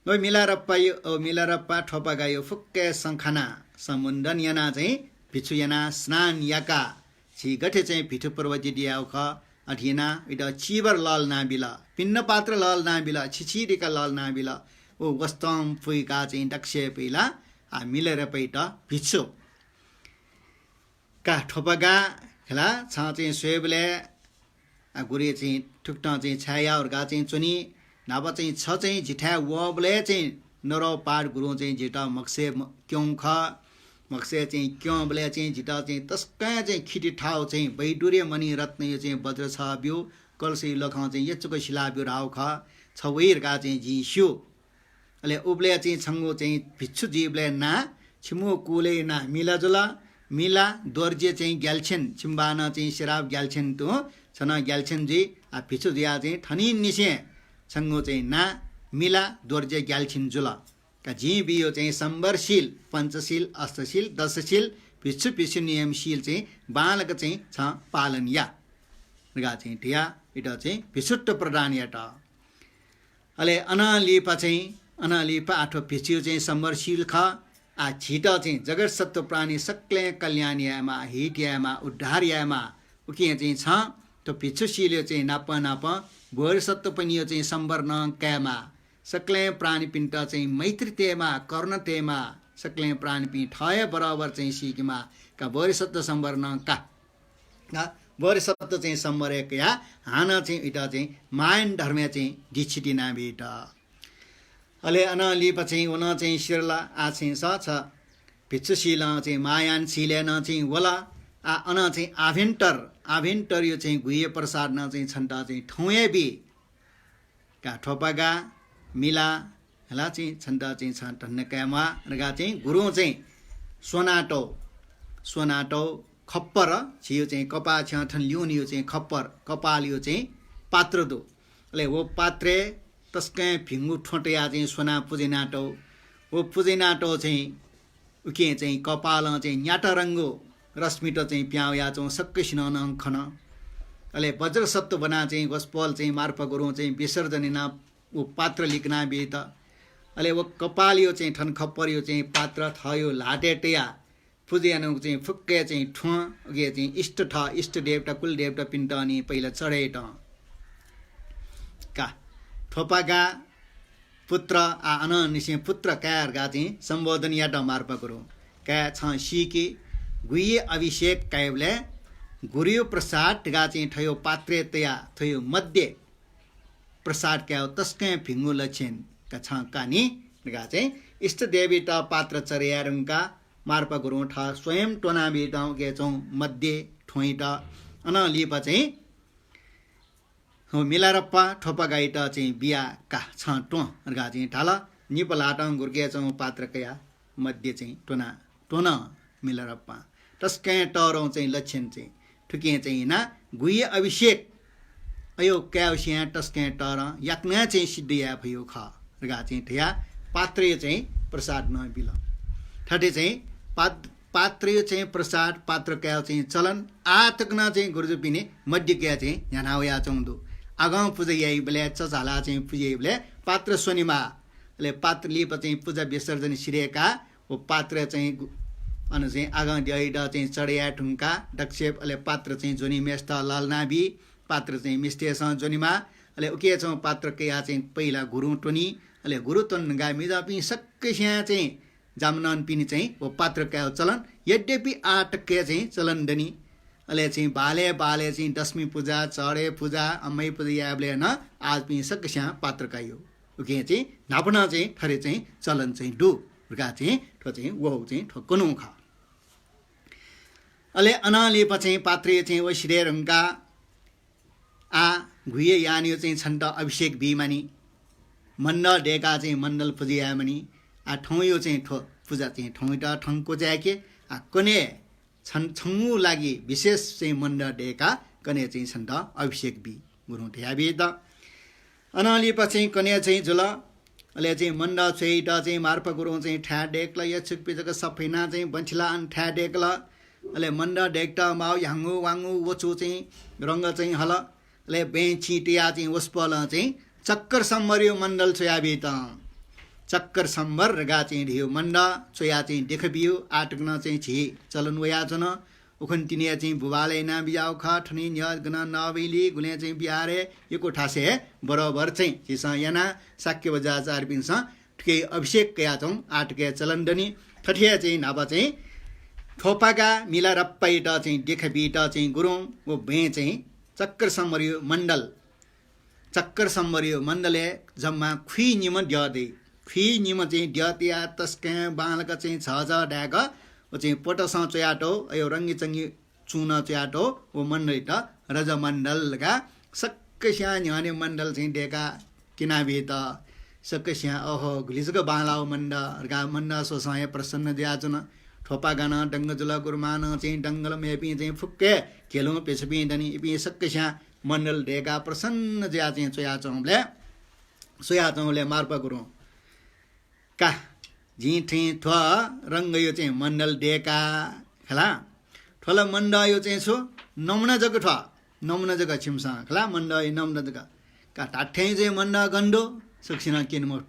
ओ मिलारप्पा ठोपा गायो फुक्के संखाना समुन्दन याना चाहिँ पिछु याना स्नान याका छि गठे चाहिँ पिठु प्रवजित याउ ख अठिना इदा चिबर लाल नाबिला पिन्न पात्र लाल नाबिला छिछिरिका लाल नाबिला ओ वस्तम फुइका चाहिँ दक्ष्य पहिला आ मिलेर पैट पिछु का ठोपगा खला छ चाहिँ स्वेबले गुरे चाहिँ ठुक्ट चाहिँ छाया और गा चाहिँ चुनी नाबा चाहिँ छ चाहिँ जिठा वबले चाहिँ नरो पाड गुरु चाहिँ जिटा मक्से क्यों ख मक्से चाहिँ क्यों बले चाहिँ जिटा चाहिँ तस्का चाहिँ खिटी ठाउ चाहिँ बैडुरे मणि रत्न यो चाहिँ वज्र छ बिउ कलसी लखा चाहिँ यचुको शिला बिउ राउ ख छवेरका चाहिँ जिस्यो अले उब्ले चाहिँ छङ्गो चाहिँ भिच्छु जीवले ना छिमु कुले ना मिला जुला मिला दोर्जे चाहिँ ग्याल्छेन छिम्बाना चाहिँ शराब ग्याल्छेन तो छना ग्याल्छेन जी आ भिच्छु दिया चाहिँ ठनी निसे छङ्गो चाहिँ ना मिला दोर्जे ग्याल्छिन जुला का जी बियो चाहिँ सम्बरशील पञ्चशील अष्टशील दशशील भिच्छु पिछु नियमशील चाहिँ बालक चाहिँ छ पालन या गा चाहिँ टिया इटा चाहिँ भिसुट्ट प्रदान याटा अले अनालिपा चाहिँ अनालिपा आठो भिचियो चाहिँ सम्बरशील ख आ छिट चाहिँ जगत सत्व प्राणी सक्ले कल्याणयामा हिटयामा उद्धारयामा उके चाहिँ छ त्यो भिक्षुशील चाहिँ नाप नाप भोर सत्व पनि यो चाहिँ सम्बर न क्यामा सक्ले प्राणी पिण्ड चाहिँ मैत्रीतेमा कर्णतेमा सक्ले प्राणी पि ठय बराबर चाहिँ सिकमा का भोर सत्व सम्बर न का भोर सत्व चाहिँ सम्बर एक या हाना चाहिँ इटा चाहिँ मायन धर्म चाहिँ दिछिटिना भेट अले अनलिप चाहिँ उन चाहिँ शिरला आ चाहिँ छ भिक्षुशील चाहिँ मायान शिलेन चाहिँ वला आ अन चाहिँ आभ्यन्तर यो चाहिँ गुहे प्रसाद न चाहिँ छन्टा चाहिँ ठौए बि का ठोपागा मिला हला चाहिँ छन्टा चाहिँ छ टन्नकामा रगा चाहिँ गुरु चाहिँ सोनाटो खप्पर छियो चाहिँ कपा छ ठन लिउन यो चाहिँ खप्पर कपाल यो चाहिँ पात्र दो अले वो पात्रे तस्कै फिङ्गु ठोटया चाहिँ सोना पुजेनाटो वो पुजेनाटो चाहिँ उके चाहिँ कपाल चाहिँ न्याटा रङ्गो रश्मिटो चाहिँ प्याउया चाहिँ सक्कै सिनाउन खन अले वज्र सत्व बना चाहिँ गोस्पल चाहिँ मार्प गुरु चाहिँ विसर्जनिना वो पात्र लिखना बेत अले वो कपाल यो चाहिँ ठन खप्पर यो चाहिँ पात्र थयो लाटेटया पुजेनु चाहिँ फुक्के चाहिँ ठुँ उके चाहिँ इष्ट देवता कुल देवता पिण्ड अनि पहिला चढेट का ठोपागा पुत्र आ अननिसे पुत्र कायरगा चाहिँ सम्बोधन या मार्प गुरु का छ सिके गुये अभिषेक कायबले गुरियो प्रसाद गा चाहिँ ठयो पात्रे तया थयो मध्य प्रसाद क्या तस्कै फिङ्गु लक्षण का छ कानी गा चाहिँ इष्ट देवता पात्र चर्यारुङका मार्प गुरु ठ स्वयं टोना बेटा के चौ मध्य ठोइटा अनलिप चाहिँ हो मिलारप्पा ठोपा गाइटा चाहिँ बिया का छ टोगा चाहिँ ढाला निपलाट गुर्के चौँ पात्र कया मध्य चाहिँ टोना मिलारप्पा तस्कै टरौँ चाहिँ लक्षण चाहिँ ठुके चाहिँ ना गुये अभिषेक अयो क्याउसिया तस्कै टर याक्न चाहिँ सिद्धिया भयो ख रगा चाहिँ ठया पात्र चाहिँ प्रसाद न बिल ठटे चाहिँ पात्र चाहिँ प्रसाद पात्र क्या चाहिँ चलन आतकना चाहिँ गुरुजु पिने मध्य क्या चाहिँ झनावया चौँदो आगाउँ पूजा यही बेला चचाला चाहिँ पूजा बेला पात्र शनिमाले पात्र लिप चाहिँ पूजा विसर्जन सिरेका वो पात्र चाहिँ अन चाहिँ आगाउँ दिइडा चाहिँ चढिया ठुङ्का डक्सेप अले पात्र चाहिँ जोनी मेस्त लालनाबी पात्र चाहिँ मिस्टेसँग जोनीमा अले उके छौँ पात्र क्या चाहिँ पहिला गुरु टोनी अले गुरु टोन गामी पनि सक्कै चाहिँ जामनन पिनी चाहिँ वो पात्र क्या चलन यद्यपि आटके चाहिँ चलन दनी अले चाहिँ बाले चाहिँ दशमी पूजा चढे पूजा अम्मै पूजा याबले न आज पनि सक्स्या पात्र कायो उके चाहिँ नापना चाहिँ ठरे चाहिँ चलन चाहिँ डु रुका चाहिँ ठो चाहिँ वो चाहिँ ठोकनु खा अले अनाले चाहिँ पात्रे चाहिँ वशिरे रङका आ घुये यानियो चाहिँ छन्द अभिषेक बिमानी मण्ड डेका चाहिँ मण्डल पूजा मनी आ ठौयो चाहिँ ठो पूजा चाहिँ ठौटा ठङको जाके आ कने छङ्गु लागि विशेष चाहिँ मण्ड डेका कने चाहिँ छन्द अभिषेक बि गुरु ठ्याबे त अनालिप चाहिँ कने चाहिँ जुल अले चाहिँ मण्ड छैट चाहिँ मार्प गुरु चाहिँ ठ्या डेक्ल यछुक पिजक सफैना चाहिँ बन्छिला अन ठ्या डेक्ल अले मण्ड डेक्टा माउ याङ्गु वाङ्गु वचु चाहिँ रङ्ग चाहिँ हल अले बेचिटिया चाहिँ वस्पल चाहिँ चक्कर सम्मर्यो मण्डल छोयाबे त चक्कर सम्बर गा चाहिँ ढियो मण्ड चोया चाहिँ देखबियो आटक्न चाहिँ छि चलन वया जन उखन तिनिया चाहिँ बुबाले ना बियाउ ख ठनी न्य गन नबैली गुले चाहिँ बिहारे यो ठासे बराबर चाहिँ हिस याना साक्य बजा चार पिन्छ ठके अभिषेक कया छौं आटके चलन दनी ठठिया चाहिँ नाबा चाहिँ ठोपागा मिला रप्पाइट चाहिँ देखबिट चाहिँ गुरुङ वो बे चाहिँ चक्कर सम्मर्यो मण्डले जम्मा खुइ निम द्यदे फी निम चाहिँ द्यतिया तस्कै बालक चाहिँ छ ड्याग ओ चाहिँ पोटसँग चयाटो यो रङ्गी चङ्गी चुन चयाटो ओ मण्डल त रज मण्डलका सक्कै स्या न्याने मण्डल चाहिँ डेका किनाबे त सक्कै स्या ओहो घुलिसको बाला मण्डलका मण्ड सोसाय प्रसन्न ज्याचुन ठोपा गाना डङ्ग जुल गुरमान चाहिँ डङ्गल मेपी चाहिँ फुक्के खेलौँ पेछपी दनी इपी सक्कै स्या मण्डल डेका प्रसन्न ज्या चाहिँ सोया मार्प गुरु का झिठी ठ रङ्ग यो चाहिँ मण्डल डेका खला ठोला मण्ड यो चाहिँ छो नमुना जग्गा छिमसा खला मण्ड नमुना जग्गा का टाठ्याइ चाहिँ मण्ड गण्डो सक्सिना किन म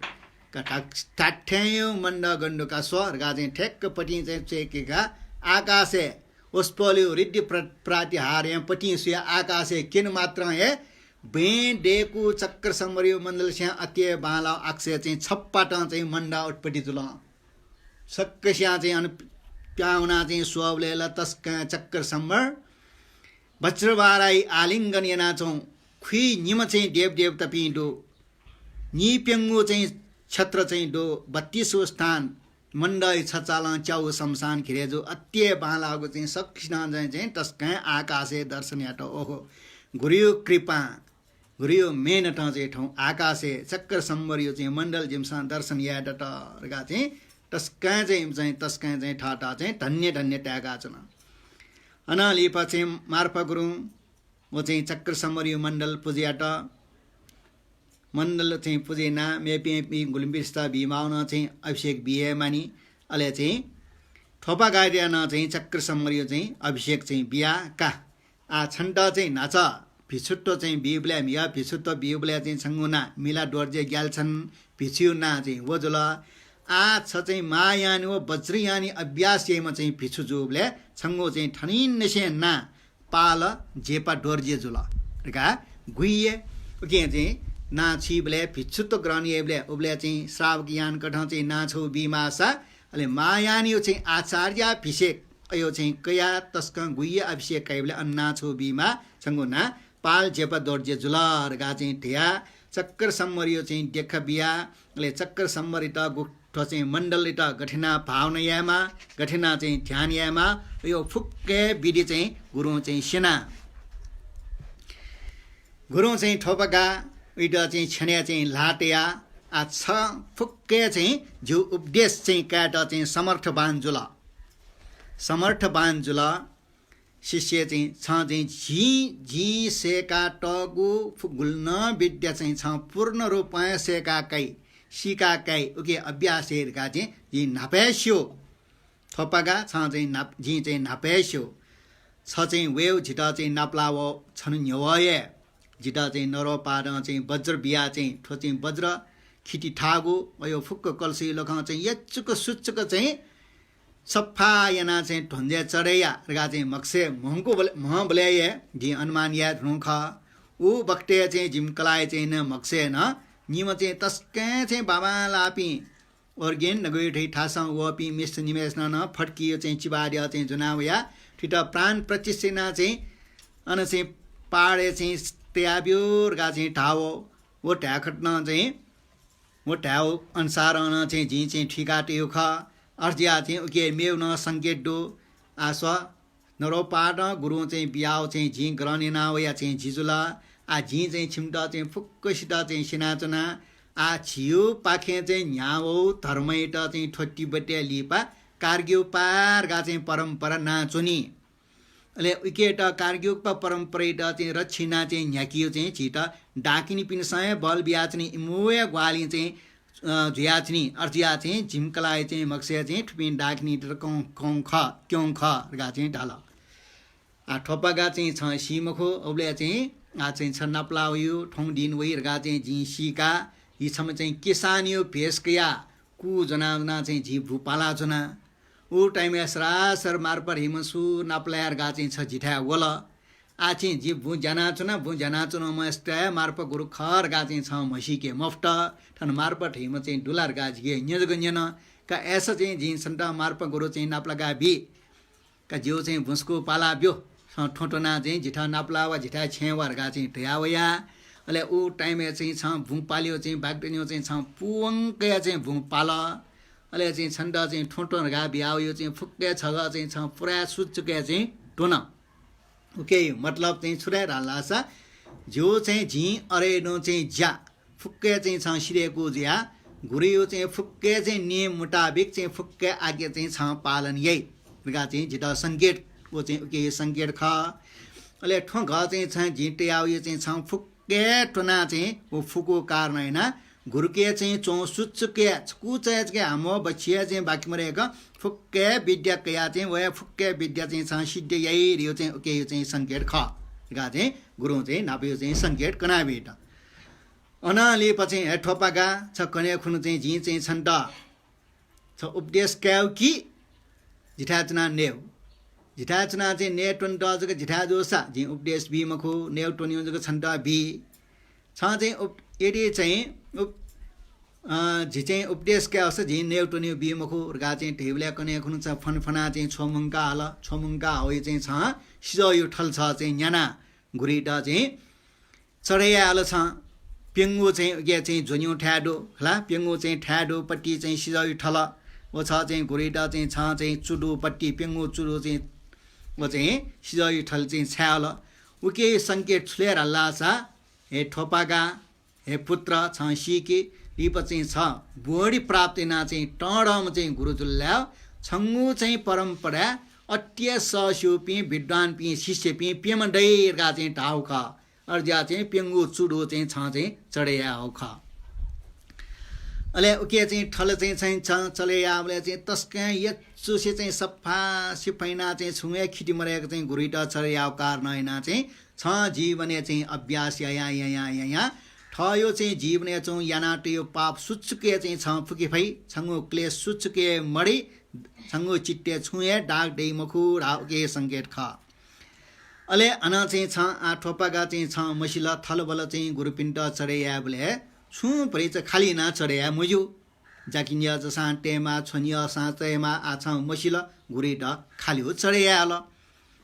ठाठ्यायो मण्ड गण्डका स्वरका चाहिँ ठेक्कपट्टि चाहिँ चेकेका आकाशे ओस्पल्यो रिड्डी प्रातिहार्य पट्टि सुया आकाशे किन मात्र हे भेडेको चक्र सम्मरियो मण्डल स्या अत्य बाला अक्षय चाहिँ छप्पाट चाहिँ मण्डा उटपट्टि जुल सक्कस्या चाहिँ अन प्याउना चाहिँ स्वले ल तस्का चक्र सम्मर वज्रवाराई आलिङ्गन यानाचौँ खुइ निम चाहिँ देवदेवता पिँडो निप्यङ्गो चाहिँ छत्र चाहिँ डो 32 स्थान मण्डय छचाल च्याउ शमशान खिरेजो अत्य बालाको चाहिँ सक्षिना चाहिँ तस्का आकाशे दर्शन याट ओहो गुरियो कृपा गुरियो मेनट चाहिँ ठाउँ आकाशे चक्र सम्बर यो चाहिँ मण्डल जिम्सा दर्शन याट टका चाहिँ तस्का चाहिँ तस्का चाहिँ ठाटा चाहिँ धन्य धन्य ट्यागा छन् अनालिपा चाहिँ मार्फा गुरुङ वो चाहिँ चक्र सम्बर यो मण्डल पूज्याट मण्डल चाहिँ पूजेना मेपी गुलिम्बिस्ता भीमाउन चाहिँ अभिषेक बिहे मानि अहिले चाहिँ थोपा गाडियान चाहिँ चक्र सम्मरियो चाहिँ अभिषेक चाहिँ बिहा का आ छन्ट चाहिँ नाच भिछुट्टो चाहिँ बिउब्ल्या मिया भिछुट्टो बिउब्ल्या चाहिँ छङ्गुना मिला डोर्जे ग्याल छन् भिछिउ ना चाहिँ वजुल आ छ चाहिँ मायानी वो वज्रयानी अभ्यासमा चाहिँ भिछु जुब्ल्या छङ्गो चाहिँ ठनिन नसे ना पाल जेपा डोर्जे जुल का गुइए के चाहिँ ना छिबले भिच्छुत्व ग्रहणीयले उब्ले चाहिँ श्रावक यान कठ चाहिँ नाछौ बिमासा अहिले मायानी चाहिँ आचार्य अभिषेक अयो चाहिँ कया तस्क गुइय अभिषेक कैबले अन्नाछौ बिमा छङ्गुना पाल जेपा दोर्जे जुलर गा चाहिँ ढिया चक्कर सम्मरियो चाहिँ देख बिया अहिले चक्कर सम्मरित गुठो चाहिँ मण्डलित गठिना भावनायामा गठिना चाहिँ ध्यानयामा यो फुक्के विधि चाहिँ गुरु चाहिँ सेना गुरु चाहिँ ठोपका उइटा चाहिँ छन्या चाहिँ लाटेया आ छ फुक्के चाहिँ जो उपदेश चाहिँ काट चाहिँ समर्थवान जुल शिष्य चाहिँ छ चाहिँ झी सेका टगु गुल्न विद्या चाहिँ छ पूर्ण रूपमा सेकाकै सिकाकै उके अभ्यासहरूका चाहिँ यी नापेस्यो थोपागा छ चाहिँ झी चाहिँ नापेस्यो छ चाहिँ वेव झिटा चाहिँ नाप्लावो छनु न्यवये जिटा चाहिँ नरो पार चाहिँ वज्र बिहा चाहिँ ठो चाहिँ वज्र खिटी ठागो यो फुक्क कलसी लोक चाहिँ यच्चुक सुच्चुक चाहिँ सफा याना चाहिँ ढोन्जे चढैया रगा चाहिँ मक्से महको मह बोले जी अनुमान या ढुख ऊ बक्टे चाहिँ झिम्कलाए चाहिँ न मक्से न निम चाहिँ तस्के चाहिँ बाबा लापी अर्गेन नगई ठै ठासा वपी मिस्ट निमेश न फटकियो चाहिँ चिबाड्या चाहिँ जुनावया ठिटा प्राण प्रतिष्ठा चाहिँ अन चाहिँ पाडे चाहिँ त्याब्योर गा चाहिँ ठाओ वो ढ्याखट्न चाहिँ वो ढ्याउ अनुसार चाहिँ झी चाहिँ ठिकाट्यो ख अर्जिया चाहिँ उके मेउ न सङ्केत डो आस्व नरो पाड गुरु चाहिँ बिहाउ चाहिँ झी ग्रहणी नावया चाहिँ झिजुला आ झी चाहिँ छिम्टा चाहिँ फुक्कसित चाहिँ सिनाचना आ छियो पाखे चाहिँ न्याउ धर्मैट चाहिँ ठोट्टी बटे लिपा कार्ग्यो पार गा चाहिँ परम्परा नाचुनी अहिले उकेट कार्ग्योक परम्परा चाहिँ रक्षिना चाहिँ न्याकियो चाहिँ छिट डाकिनी पिनसय बल बियाचनी इमुया ग्वाली चाहिँ झुयाचनी अर्जिया चाहिँ झिम्कलाए चाहिँ मक्से चाहिँ ठुपिन डाकिनी कौँ ख क्यों ख गा चाहिँ ढाल आ ठोप्पा चाहिँ छ सिमखो उब्ले चाहिँ आ चाहिँ छ नप्लाउयो ठोङ दिन वहीहरूका चाहिँ झी सिका यी छम चाहिँ किसानियो भेषकया कु जना चाहिँ झी भूपाला जना ऊ टाइम सरासर मार्पर हिमसु नाप्लायर गा चाहिँ छ झिठा वल आ चाहिँ झी भू जना चुन मस्ता मार्प गुरु खर गा चाहिँ छ मसीके मफ्ट ठन मार्पट हिम चाहिँ डुलार गा झिगे न्यजगन्यन का ऐसा चाहिँ झी सन्ट मार्प गुरु चाहिँ नाप्लागा बि का जिउ चाहिँ भुसको पाला ब्यो ठोटोना चाहिँ झिठा नाप्ला वा झिठा छेवार गा चाहिँ ढयावया अहिले ऊ टाइम चाहिँ छ भुङ पाल्यो चाहिँ बाग्टन्यो चाहिँ छ पुवङ्कया चाहिँ भुङ पाल अहिले चाहिँ छन्ड चाहिँ ठोटो घा बिहाउ यो चाहिँ फुक्के छ चाहिँ छ पुरा सुचुके चाहिँ टोन ओके मतलब चाहिँ छुराएर हाल्ला जो चाहिँ झी अरेनो चाहिँ ज्या फुक्के चाहिँ छ सिरेको ज्या घुरियो चाहिँ फुक्के चाहिँ नियम मुताबिक चाहिँ फुक्के आगे चाहिँ छ पालन यही गा चाहिँ झिटा सङ्केत वो चाहिँ ओके सङ्केत ख अहिले ठो घ चाहिँ छ झिटे आउ यो चाहिँ छ फुक्के टोना चाहिँ वो फुको कारण होइन गुरुके चाहिँ चौँ सुचुके कुचे हाम्रो बछिया चाहिँ बाँकी मरेको फुक्के विद्या कया चाहिँ वया फुक्के विद्या चाहिँ छ सिद्ध यही यो चाहिँ ओके यो चाहिँ सङ्केत ख गा चाहिँ गुरु चाहिँ नाप्यो चाहिँ सङ्केत कना भेट अनाले पछि ठोपागा छ कने खुनु चाहिँ झि चाहिँ छन्ट छ उपदेश क्याउ कि जिठाचना नेउ जिठाचना चाहिँ ने टोन जग जिठा जोसा झि उपदेश बि मखु नेउ टोनियो जग छन्ट बि छ चाहिँ यदि चाहिँ झि चाहिँ उपदेश क्या होस् झि नेउ टोनियो बि मखु गा चाहिँ ढेउल्या कने खुनु छ फनफना चाहिँ छोमुङ्का हल छोमुङ्का होइ चाहिँ छ सिजो यो ठल छ चाहिँ न्याना गुरीटा चाहिँ चढैया हल छ पेङ्गु चाहिँ के चाहिँ झुन्यु ठ्याडो होला पेङ्गु चाहिँ ठ्याडो पट्टि चाहिँ सिजो ठल वो छ चाहिँ गुरीटा चाहिँ छ चाहिँ चुडु पट्टि पेङ्गु चुडु चाहिँ वो चाहिँ सिजो ठल चाहिँ छ्याल उके सङ्केत छुलेर हल्ला छ हे ठोपागा हे पुत्र छ सिके लिप चाहिँ छ बोडी प्राप्तिना चाहिँ टडम चाहिँ गुरुजुल्या छङ्गु चाहिँ परम्परा अट्य सस्युपी विद्वान पि शिष्य पि पेमण्डैरका चाहिँ ढाउ ख अर्जा चाहिँ पेङ्गु चुडो चाहिँ छ चाहिँ चढैया हो ख अले उके चाहिँ ठल चाहिँ चलेयाले चाहिँ तस्कै यचुसे चाहिँ सफा सिफैना चाहिँ छुङे खिटी मरेको चाहिँ गुरुटा चढैया कार नैना चाहिँ छ जीवने चाहिँ अभ्यास यहाँ ठयो चाहिँ जीवने चौँ यानाट यो पाप सुचुके चाहिँ छ फुकी फै छङ्गु क्लेश सुचुके मडी छङ्गु चिट्टे छुए डाक डे मखु राउके सङ्केत ख अले अन चाहिँ छ ठोपागा चाहिँ छ मसिला थलबल चाहिँ गुरुपिण्ड चढैया बोले छु परि चाहिँ खाली न चढैया मुजु जाकिन्या जसा टेमा छोनिया साँचैमा आछ मसिला गुरिट खाली हो चढैया ल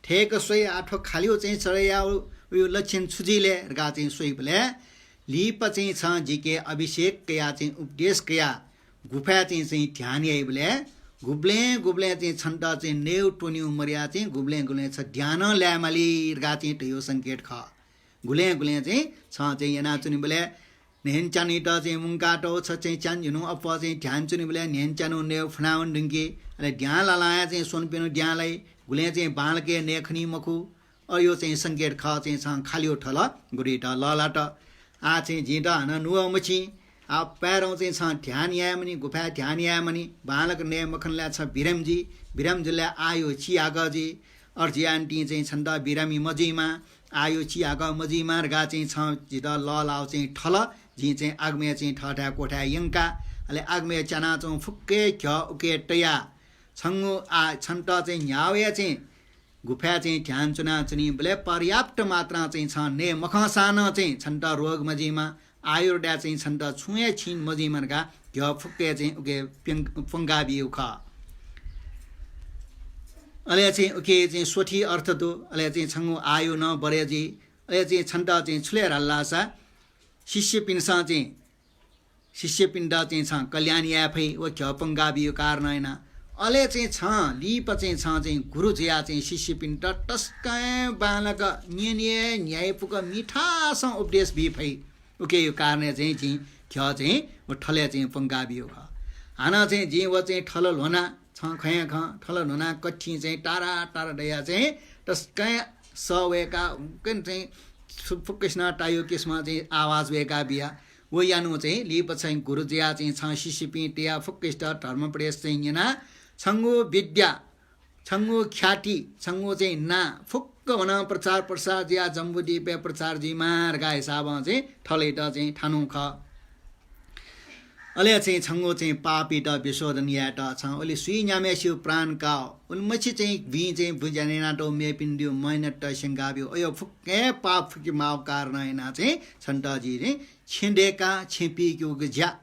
ठेक सोही आठो खाली हो चाहिँ चढैया यो लक्षण छुजिले गा चाहिँ सोही बोले लिप चाहिँ छ जिके अभिषेक कया चाहिँ उपदेश कया गुफा चाहिँ ध्यान यही बोले गुब्ले चाहिँ छन्ट चाहिँ नेउ टोन्यु मरिया चाहिँ गुब्ले छ ध्यान ल्यामाली गा चाहिँ यो सङ्केत ख गुले चाहिँ छ चाहिँ यहाँ चुनि बोले नेन चानी त चाहिँ मुङ्काटो छ चाहिँ चान झुनु अप चाहिँ ध्यान चुनि बोले नेन चानु नेउ फनाउन ढुङ्गे अहिले ध्यान लाया चाहिँ सोनपेनु ध्यानलाई गुले चाहिँ बाँलके नेखनी मखु यो चाहिँ सङ्केत ख चाहिँ छ खालियो ठल गुरीट ललाट आ चाहिँ झिँडा हन नुवा मछी आ प्यारौँ चाहिँ छ ध्यान यामनी गुफा ध्यान यामनी बालक ने मखनल्या छ बिरमजीले आयो चियागजी अर्जी आन्टी चाहिँ छन्द बिरामी मजीमा आयो चियाग मजीमा गा चाहिँ छ झिँडा लाउ चाहिँ ठल झि चाहिँ आग्मे चाहिँ ठठा कोठा यङ्का अहिले आग्मे चाना चौँ फुक्के ख्य उके टया छङ्गु आ छन्ट चाहिँ न्याउया चाहिँ गुफा चाहिँ ध्यान चुना चुनी बोले पर्याप्त मात्रा चाहिँ छ ने मखसान चाहिँ छन्ट रोग मजीमा आयुर्डा चाहिँ छन्ट छुए छिन मजीमनका घ्य फुक्के चाहिँ उके फङ्गा बिउ ख अहिले चाहिँ उके चाहिँ सोठी अर्थ दो अहिले चाहिँ छङ्गु आयु न बरेजी अहिले चाहिँ छन्ट चाहिँ छुलेर हल्लासा शिष्य पिण्ड चाहिँ छ कल्याण याफै ओ घ्य फङ्गा बिउ कारण होइन अले चाहिँ छ लिप चाहिँ छ चाहिँ गुरु जिया चाहिँ शिष्य पिण्ड टस्कै बालक न्यायपुक मिठासँग उपदेश बि फै उके यो कारण चाहिँ ख चाहिँ वो ठले चाहिँ फङ्गा बिउ ख हाना चाहिँ जी वो चाहिँ ठल लोना छ खया ख ठल लोना कठी चाहिँ टाढा टाढा डया चाहिँ टस्कै सवेका चाहिँ फुक्केस्ना टायो केसमा चाहिँ आवाज वेका बिया वो यानु चाहिँ लिप चाहिँ गुरु जिया चाहिँ छ शिष्य पिण्डिया फुक्केस्ट धर्म प्रदेश चाहिँ यहाँ छङ्गु विद्या छङ्गु ख्याति छङ्गु चाहिँ ना फुक्क भन प्रचार प्रसार जिया जम्बुदीपे प्रचार जी मार्गा हिसाबमा चाहिँ ठलेट चाहिँ ठानु ख अले चाहिँ छङ्गु चाहिँ पापिट विशोधन याट छ ओले सुई न्यामे शिव प्राण का उनमछि चाहिँ भि चाहिँ बुझाने नाटो मेपिन्डियो मैनट सिंगाबियो अयो फुक्के पाप फुकी माव कारण हैन चाहिँ छन्टजी चाहिँ छिन्डेका छिपी क्यु ज्या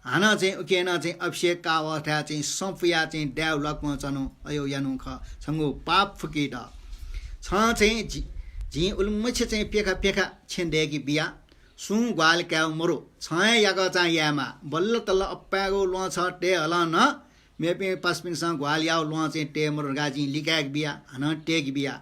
हाना चाहिँ उकेन चाहिँ अभिषेक का अवस्था चाहिँ सफिया चाहिँ डेभलपमा चनु अयो यानु ख छङ्गु पाप फुकीट छ चाहिँ झि उल्मछि चाहिँ पेखा छिन्डेकी बिया सुङ ग्वाल क्याउ मरो छय याग चाहिँ यामा बल्ल तल्ल अप्पागो लुवा छ टे हल न मेपे पासपिनसँग ग्वाल याउ लुवा चाहिँ टे मरो गाजी लिकाक बिया हन टेक बिया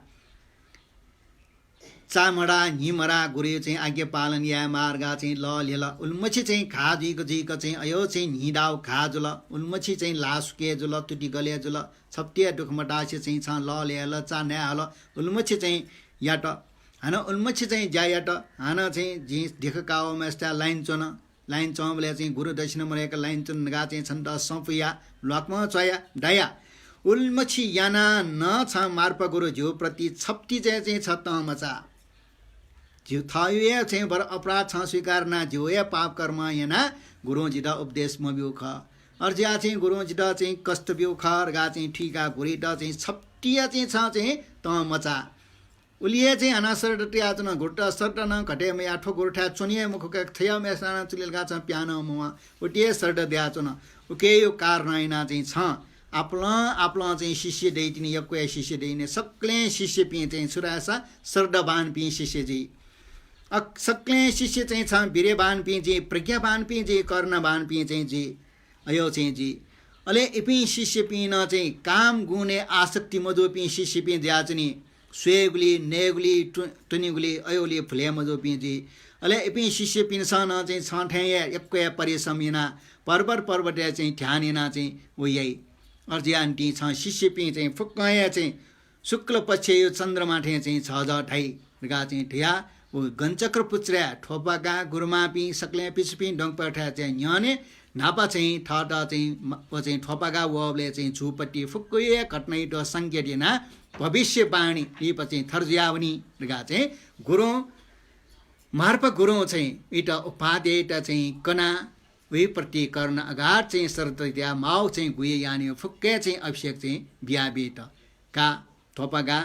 चामडा निमरा गुरे चाहिँ आज्ञा पालन या मार्गा चाहिँ ल लेल उल्मछि चाहिँ खाजीको जीको चाहिँ अयो चाहिँ निडाउ खाजुल उल्मछि चाहिँ लासुके जुल तुटी गले जुल छप्टिया दुखमटासे चाहिँ छ ल लेल चा न्या हल उल्मछि चाहिँ याट हान उल्मछि चाहिँ ज्यायाट हान चाहिँ झि ढेख काओ मेस्टा लाइन चोमले चाहिँ गुरु दक्षिण मरेका लाइन चोन गा चाहिँ छन्त सफिया लक्म चया डाया उल्मछि याना न छ मार्प गुरु झ्यौ प्रति छप्टी चाहिँ छ त मचा जिउ थायो चाहिँ बर अपराध छ स्वीकार ना जिउ या पाप कर्म याना गुरु जिदा उपदेश मबिउ ख अर्जिया चाहिँ गुरु जिदा चाहिँ कष्ट बिउ ख रगा चाहिँ ठीका घुरीटा चाहिँ छप्टिया चाहिँ छ चाहिँ त मचा उलिए चाहिँ हना सरटटे आचन घुट्टा सर्ट न घटे मे आठो गोरठा चोनिए मुखका थया मे साना चुलेलगा छ प्यान मुवा उटिए सर्ट द्याचन उके यो कारनाइना चाहिँ छ आपला चाहिँ शिष्य दैतिनी यक्वे शिष्य दैने सक्ले शिष्य पिए चाहिँ सुरासा सर्डबान पिए शिष्य जी सक्ले शिष्य चाहिँ छ वीर्यबान पिए जी प्रज्ञाबान पिए जी कर्णबान पिए चाहिँ जी अयो चाहिँ जी अले इपि शिष्य पिन चाहिँ काम गुणे आसक्ति मधु पिए शिष्य पिए द्याचनी स्वेगुली नेगुली टुनिगुली अयोली फुले मधु पिए जी अले इपि शिष्य पिन सन चाहिँ छठे यक्वे परिसमिना पर्वटे चाहिँ ध्यानिना चाहिँ उयै अर्जियान्टी छ शिष्य पिए चाहिँ फुक्कया चाहिँ शुक्ल पक्ष यो चन्द्रमा ठे चाहिँ छ ठाई गा चाहिँ ठिया उ गञ्चक्र पुच्र्या ठोपाका गुरुमापी सक्ले पिसपी डङपठा चाहिँ न्याने नापा चाहिँ ठटा चाहिँ ठोपाका वले चाहिँ झुपट्टि फुक्कुए कट्नै ट संकेटिना भविष्यवाणी लिपछि थर्ज्यावनी गा चाहिँ गुरु मार्प गुरु चाहिँ इटा उपादेटा चाहिँ कना वे प्रति कर्ण अगार चाहिँ सरतया माउ चाहिँ गुए यानी फुक्के चाहिँ अभिषेक चाहिँ बिहा बेट का थोपागा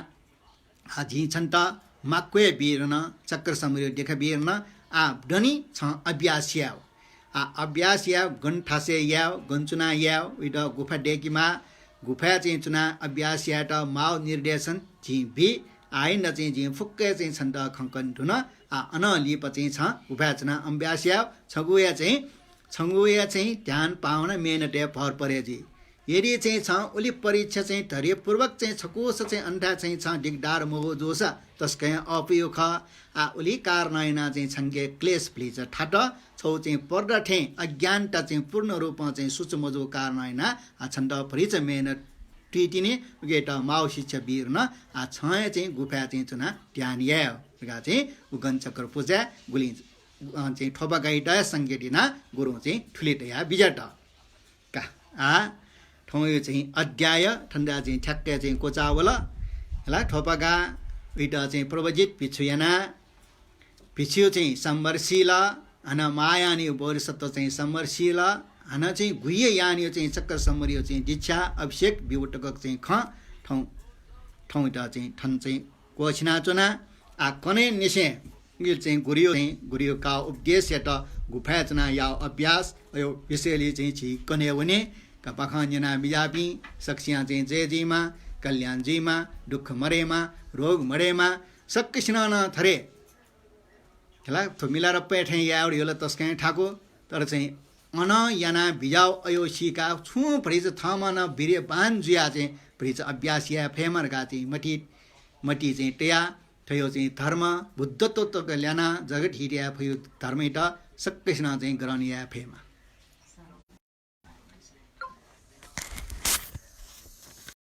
हाजी छन्त माक्वे बिर्न चक्र समूह देखा बिर्न आ डनी छ अभ्यास याव आ अभ्यास याव गन्ठासे याव गन्चुना याव इड गुफा डेकीमा गुफा चाहिँ चुना अभ्यास याट माउ निर्देशन झि बि आइन चाहिँ झि फुक्के चाहिँ छन्त खङ्कन ठुन आ अनलिप चाहिँ छ गुफा चुना अभ्यास याव छगुया चाहिँ ध्यान पाउन मेहनत फर परे जी यदि चाहिँ छ उली परीक्षा चाहिँ धैर्यपूर्वक चाहिँ छकोस चाहिँ अन्ठा चाहिँ छ डिगडार मोह जोसा तस्कै अपयोग आ उली कारनाइना चाहिँ छङ्गे क्लेश फ्लिज ठाट छौ चाहिँ पर्दा ठे अज्ञानता चाहिँ पूर्ण रूपमा चाहिँ सुचमजो कारनाइना आ छन्द फरिच मेहनत टिटिने गेट माउ शिक्षा बिर्न आ छय चाहिँ गुफा चाहिँ चुना ध्यान या गा चाहिँ उगन चक्र पूजा गुली चाहिँ ठोपा गाइटा सङ्केटिना गुरु चाहिँ ठुलेटया बिजट का आ ठौँ चाहिँ अध्याय ठन्डा चाहिँ ठ्याक्कै चाहिँ कोचावल होला ठोपागा उइटा चाहिँ प्रवजित पिछुयाना पिछ्यु चाहिँ सम्मर्शील हन मायानी बोरसत्व चाहिँ सम्मर्शील हन चाहिँ गुह्य यानी चाहिँ चक्कर सम्मरियो चाहिँ दीक्षा अभिषेक बिउटक चाहिँ ठाउँ चाहिँ ठन चाहिँ कोछिना चुना आ कने निसे गिल चाहिँ गुरियो का उपदेश या त गुफा चुना या अभ्यास यो विषयले चाहिँ छि कने वने कपाखान्जना बिजापी सक्सिया चाहिँ जयजीमा कल्याणजीमा दुःख मरेमा रोग मरेमा सक्किसिना न थरे खेला थुमिला र पेठे याउड योला तस्कै ठाको तर चाहिँ अन याना बिजाउ अयो सिका छु फ्रिज थमा न बिरे बान जुया चाहिँ फ्रिज अभ्यास या फेमर गा चाहिँ मटी चाहिँ टया थयो चाहिँ धर्म बुद्धत्व ल्याना जगत हिरिया फयो धर्मै त सक्किसिना चाहिँ गराउनिया फेमा